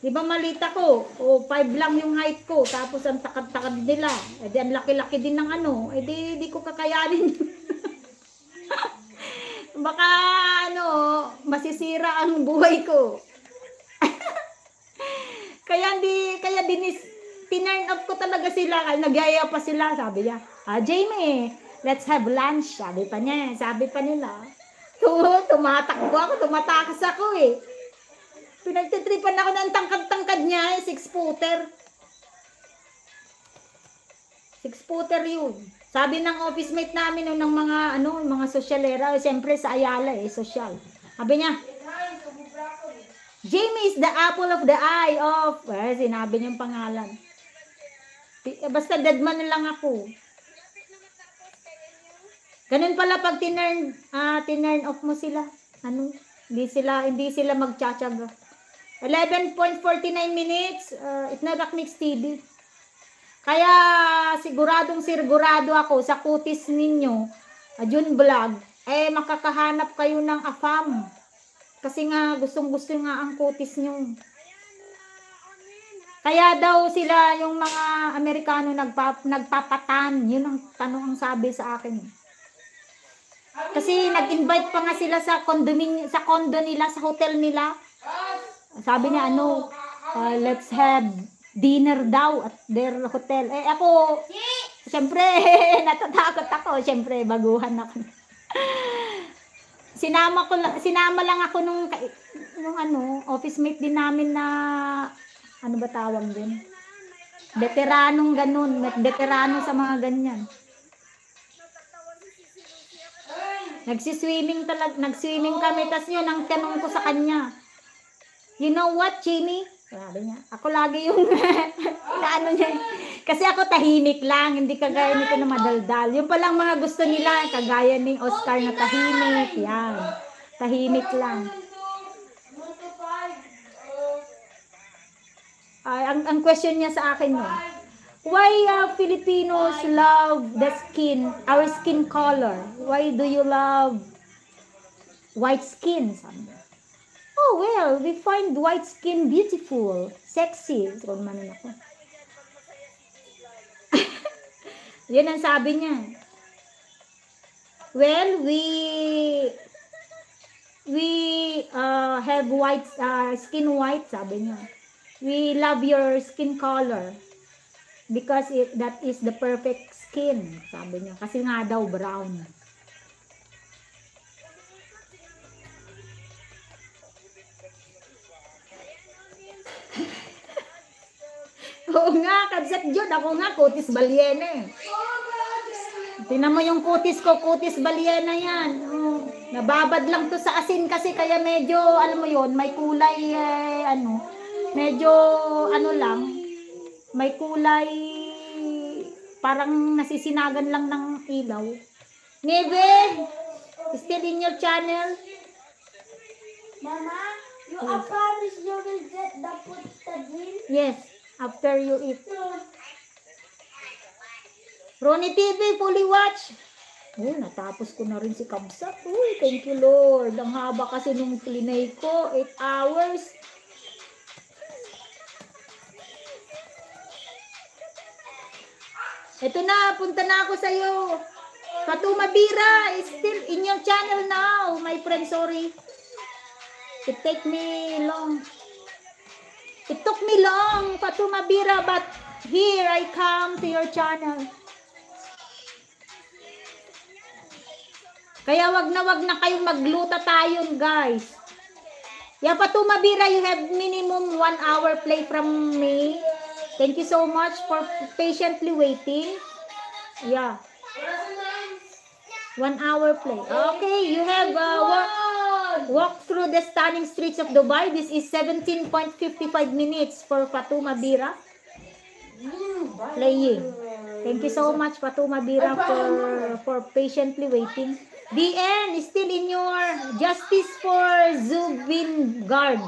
Di ba malita ko? O 5 lang yung height ko, tapos ang takad-takad nila. Eh di ang laki-laki din ng ano. Eh di ko kakayanin. Baka ano, masisira ang buhay ko. kaya tinurn off ko talaga sila. Nagyaya pa sila, sabi niya. Jamie, Let's have lunch. Sabi pa niya, sabi pa nila. Tumatakbo ako, tumatakas ako eh. Pinagtitripan ako ng tangkad-tangkad niya, 6-footer. 6-footer yun. Sabi ng office mate namin ng mga mga sosyalera, siyempre sa Ayala sosyal. Sabi niya, Jamie is the apple of the eye of, sinabi niyang pangalan. Basta deadman na lang ako. Ganun pala pag tinurn off mo sila. Hindi sila magtsatsaga. 11.49 minutes, Itnagak Mix TV. Kaya sigurado ako sa kutis ninyo, June Vlog, makakahanap kayo ng afam. Kasi nga, gustong-gusto nga ang kutis nyo. Kaya daw sila, yung mga Amerikano, nagpapatan. Yun ang tanong ang sabi sa akin. Kasi nag-invite pa nga sila sa condo nila, sa hotel nila. Sabi niya, let's have dinner daw at their hotel. Ako, syempre, natatakot ako. Syempre, baguhan ako. Sinama lang ako nung office mate din namin na, ano ba tawag din? Veteranong ganun. Veterano sa mga ganyan. Nagsiswimming kami. Tas yun, ang tanong ko sa kanya, you know what, Jamie? Sabi niya, ako lagi yung inaano niya. Kasi ako tahimik lang, hindi kagaya nito na madaldal. Yung palang mga gusto nila, kagaya ni Oscar na tahimik. Yan. Tahimik lang. Ang question niya sa akin yun, why Filipinos love the skin, our skin color? Why do you love white skin? Sabi niya. Oh, well, we find white skin beautiful, sexy. Kung manin ako. Yun ang sabi niya. Well, we have white, skin white, sabi niya. We love your skin color because that is the perfect skin, sabi niya. Kasi nga daw brown. Oo nga, kabsat Jod. Ako nga, kutis balyena. Tingnan mo yung kutis ko, kutis balyena yan. Nababad lang to sa asin kasi kaya medyo, alam mo yon, may kulay, medyo, lang, may kulay, parang nasisinagan lang ng ilaw. Neve, still in your channel? Mama, you promise you will get the putadin? Yes. After you eat. Ronnie TV, fully watch. Natapos ko na rin si Kabsat. Thank you Lord. Ang haba kasi nung plinay ko. 8 hours. Ito na, punta na ako sa'yo. Fatuma Bira is still in your channel now. My friend, sorry. It take me long. It took me long, Fatuma Bira, but here I come to your channel. Kaya wag na kayong magluta tayo, guys. Yeah, Fatuma Bira, you have minimum 1 hour play from me. Thank you so much for patiently waiting. Yeah. 1 hour play. Okay, you have walk through the stunning streets of Dubai. This is 17.55 minutes for Fatuma Bira playing. Thank you so much, Fatuma Bira, for patiently waiting. DN is still in your Justice for Zubin Guard.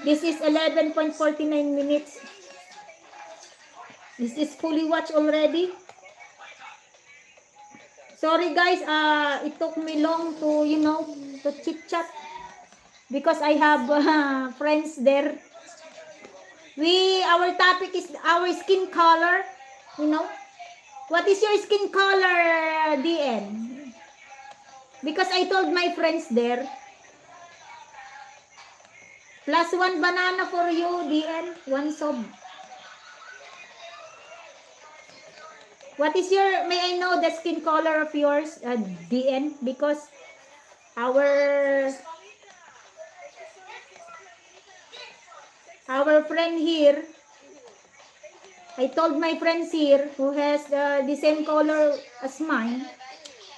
This is 11.49 minutes. This is fully watched already. Sorry guys, it took me long to, to chit chat because I have friends there. Our topic is our skin color. What is your skin color, DN? Because I told my friends there. +1 banana for you, DN. 1 sob. What is your, may I know the skin color of yours, DN? Because our friend here, I told my friends here who has the same color as mine,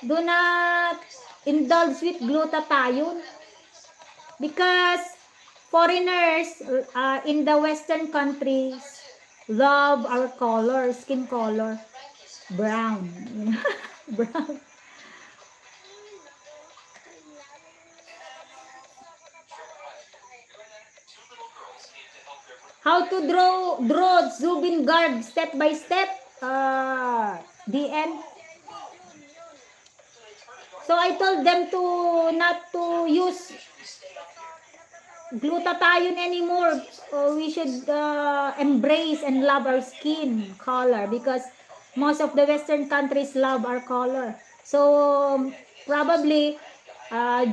do not indulge with glutathione because foreigners in the Western countries love our color, skin color, brown, brown. How to draw Zubin Guard step by step, DN. So I told them to not to use glutathione anymore. We should embrace and love our skin color because most of the Western countries love our color. So probably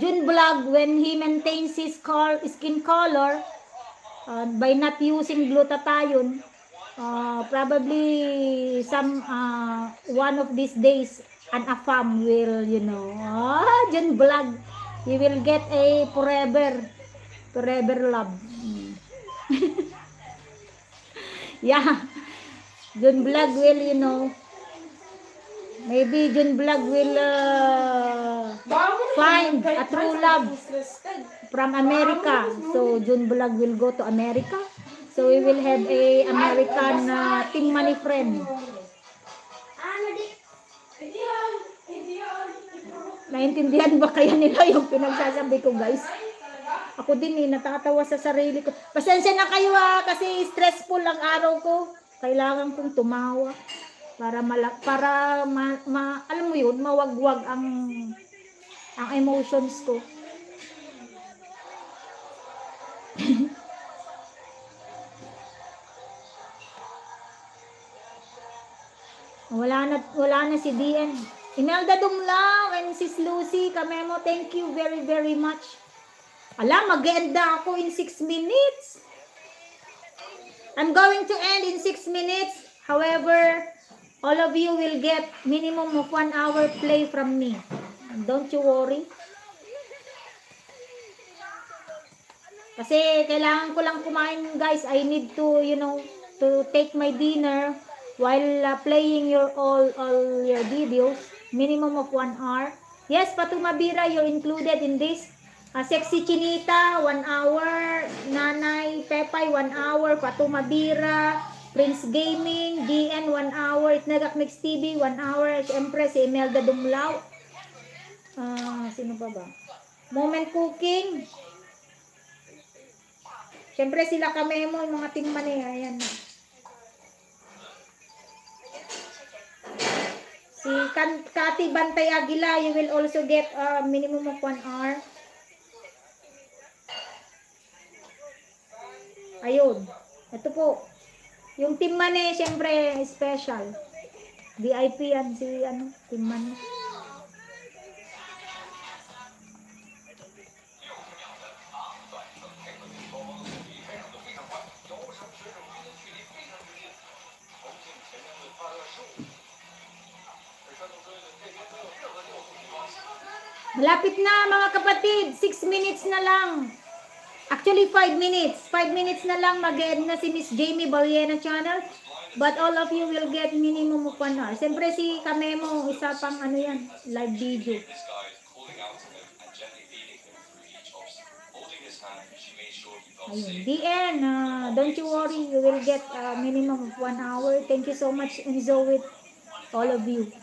June Vlog, when he maintains his skin color by not using glutathione, probably some one of these days an AFAM will, you know, June Vlog, he will get a forever love. Yeah, June Vlog will, you know, maybe June Vlog will find a true love from America. So June Vlog will go to America. So we will have a American Team Money friend. Ano di? Naintindihan ba kaya nila yung pinagsasabi ko, guys? Ako din natatawa sa sarili ko. Pasensya na kayo kasi stressful ang araw ko. Kailangan kong tumawa para alam mo yun, mawagwag ang emotions ko. Wala na si DN. Imelda Dumlao and Sis Lucy Kamemo, thank you very very much. Mag-end na ako in 6 minutes. I'm going to end in 6 minutes. However, all of you will get minimum of 1 hour play from me. Don't you worry. Kasi kailangan ko lang kumain, guys. I need to, you know, to take my dinner while playing all your videos. Minimum of 1 hour. Yes, Fatuma Bira, you're included in this. Sexy Chinita, 1 hour. Nanay Pepay, 1 hour. Fatuma Bira, Prince Gaming, DN, 1 hour. Itnagak Mix TV, 1 hour. Siyempre, si Imelda Dumlao. Sino pa ba? Moment Cooking. Siyempre, sila Kamemo, yung mga Team Money. Ayan na. Si Cathy Bantay Aguila, you will also get minimum of 1 hour. Ayun. Ito po. Yung Team Money, siyempre, special. VIP yan si Team Money. Malapit na mga kapatid, 6 minutes na lang. Actually 5 minutes. 5 minutes na lang mag-end na si Miss Jamie Baliena channel. But all of you will get minimum of 1 hour. Siyempre si Kamemo, isa pang yan, live video. Ayun. The end. Don't you worry, you will get minimum of 1 hour. Thank you so much, Enzo, with all of you.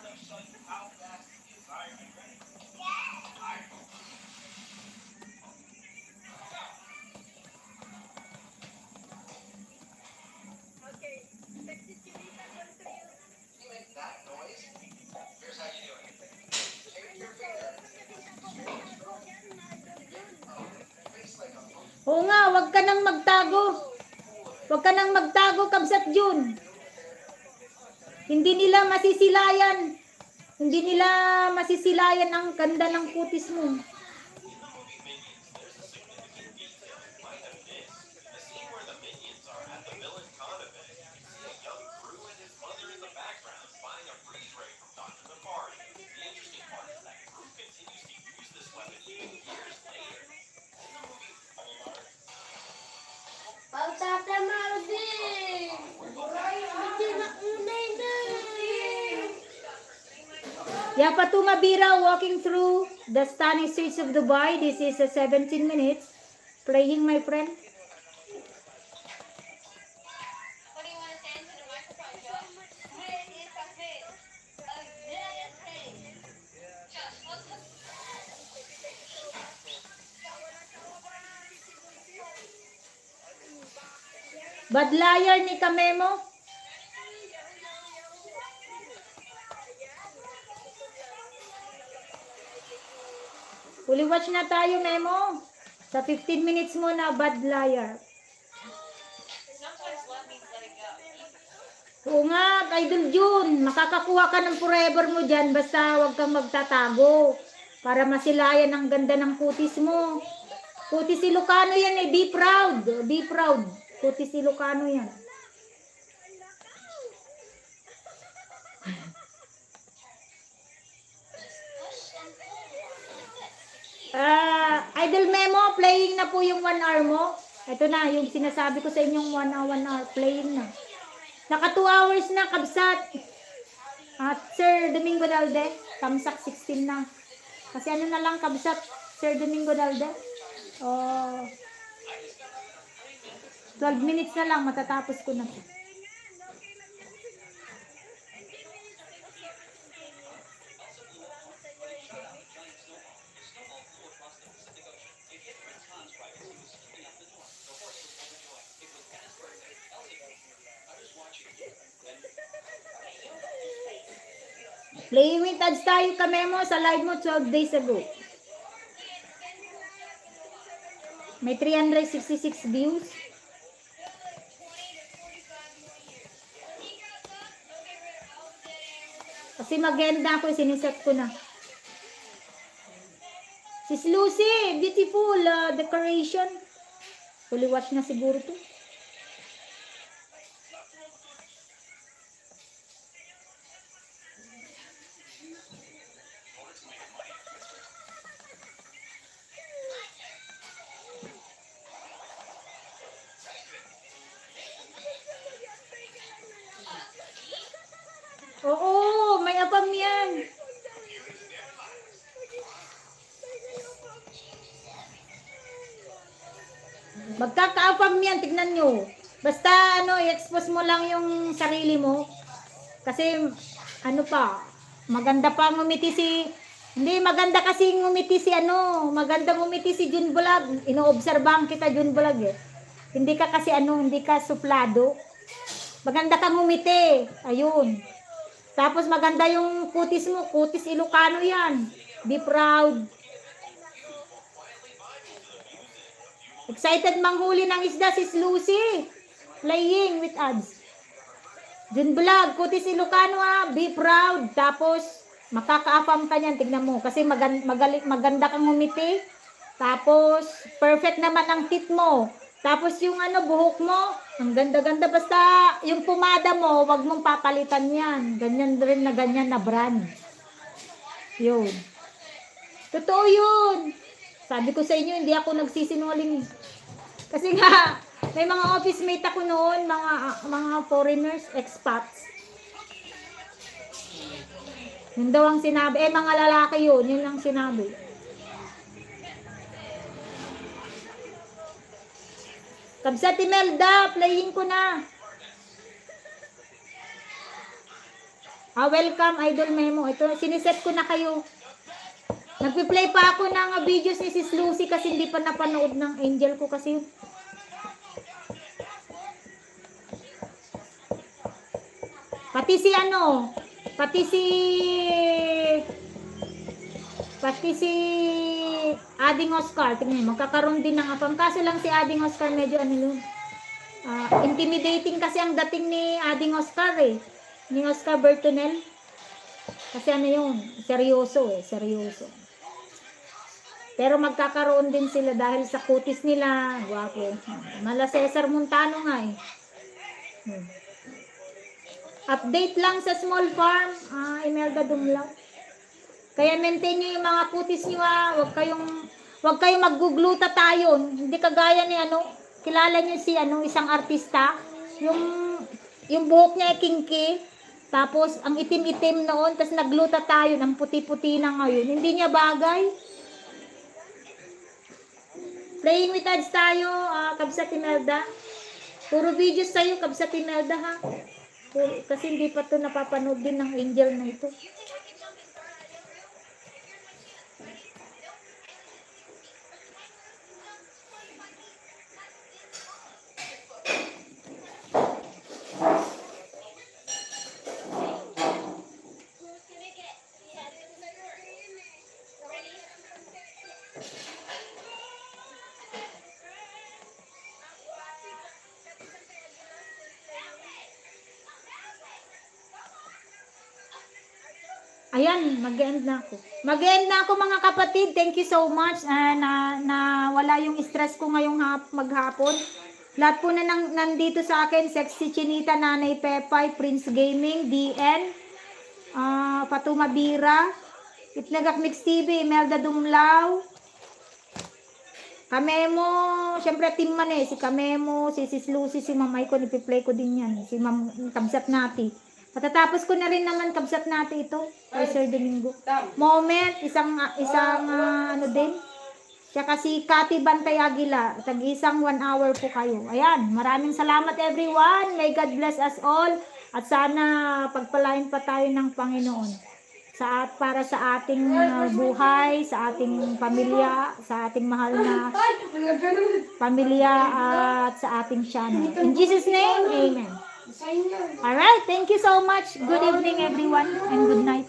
Oo nga, wag ka nang magtago. Wag ka nang magtago, Kabsat June. Hindi nila masisilayan. Hindi nila masisilayan ang ganda ng kutis mo. Yeah, Fatuma Bira walking through the stunning streets of Dubai. This is a 17 minutes. Playing, my friend. Bad liar ni Kamemo. Fully watch na tayo, Memo. Sa 15 minutes mo na, bad liar. Oo nga, Idol June. Makakakuha ka ng forever mo dyan. Basta wag kang magtatago. Para masilayan ang ganda ng kutis mo. Kutis Ilocano yan eh. Be proud. Be proud. Kutis Ilocano yan. Idol Memo, playing na po yung 1 hour mo. Ito na, yung sinasabi ko sa inyong 1 hour, playing na. Naka 2 hours na, kabsat. At Sir Domingo Dalde, kamsak 16 na. Kasi ano na lang, kabsat, Sir Domingo Dalde. 12 minutes na lang, matatapos ko na. Playing with ads tayo, Kamemo, sa live mo 12 days ago. May 366 views. Kasi maganda ako, siniset ko na. Sis Lucy, beautiful decoration. Fully watch na siguro to. Oo, may apam yan. Magkakaapam yan, tignan nyo. Basta ano, i-expose mo lang yung sarili mo. Kasi ano pa, maganda pa ngumiti si, hindi maganda kasi ngumiti si ano, maganda ngumiti si June Bulag. Inoobserbahan kita June Bulag eh. Hindi ka kasi ano, hindi ka suplado. Maganda kang ngumiti. Ayun. Tapos maganda yung kutis mo, kutis Ilocano yan. Be proud. Excited manghuli ng isda si Lucy. Playing with ads. June Vlog, kutis Ilocano ha, be proud. Tapos makakaapam ka niyan, tignan mo. Kasi maganda kang humiti. Tapos perfect naman ang tit mo. Tapos yung ano, buhok mo, ang ganda-ganda. Basta yung pumada mo, wag mong papalitan yan. Ganyan rin na ganyan na brand. Yun. Totoo yun. Sabi ko sa inyo, hindi ako nagsisinungaling. Kasi nga, may mga office mate ako noon, mga foreigners, expats. Yun daw ang sinabi. Mga lalaki yun. Yun ang sinabi. Kabsat Imelda, playing ko na. Welcome, Idol Memo. Ito, siniset ko na kayo. Nagpi-play pa ako ng videos ni Sis Lucy kasi hindi pa napanood ng angel ko kasi. Pati si ano, pati si Ading Oscar, tingnan, magkakaroon din ng apam. Kaso lang si Ading Oscar medyo ano yun, intimidating kasi ang dating ni Ading Oscar eh, ni Oscar Bertonel. Kasi ano yun, seryoso eh, seryoso. Pero magkakaroon din sila dahil sa kutis nila, guwapo. Mala Cesar Montano nga eh. Update lang sa small farm, Imelda Dumlaw. Kaya maintain nyo yung mga kutis nyo ha. Huwag kayong mag-gugluta tayo. Hindi kagaya ni ano, kilala nyo si ano, isang artista. Yung buhok niya ay kinky. Tapos, ang itim-itim noon, tapos nagluta tayo ng puti-puti na ngayon. Hindi niya bagay. Playing with ads tayo, Kabsat Imelda. Puro videos tayo, Kabsat Imelda, ha? Kasi hindi pa to napapanood din ng angel na ito. Ayan, mag-end na ako. Mag-end na ako mga kapatid. Thank you so much. Na wala yung stress ko ngayong maghapon. Lahat po na nandito sa akin. Sexy Chinita, Nanay Pepay, Prince Gaming, DN, Fatuma Bira, Itnagak Mix TV, Imelda Dumlao, Kamemo, syempre team man si Kamemo, si Sis Lucy, si Mamay ko, nipi-play ko din yan. Si Mam Kabsat Nati. Patatapos ko na rin naman Kabsat Nati ito. Kay Sir Domingo. Moment, isang ano din. Tsaka si Cathy Bantay Aguila. Tag-isang 1 hour po kayo. Ayan, maraming salamat everyone. May God bless us all. At sana pagpalain pa tayo ng Panginoon. Para sa ating buhay, sa ating pamilya, sa ating mahal na pamilya at sa ating channel. In Jesus' name, amen. Alright, thank you so much. Good evening everyone and good night.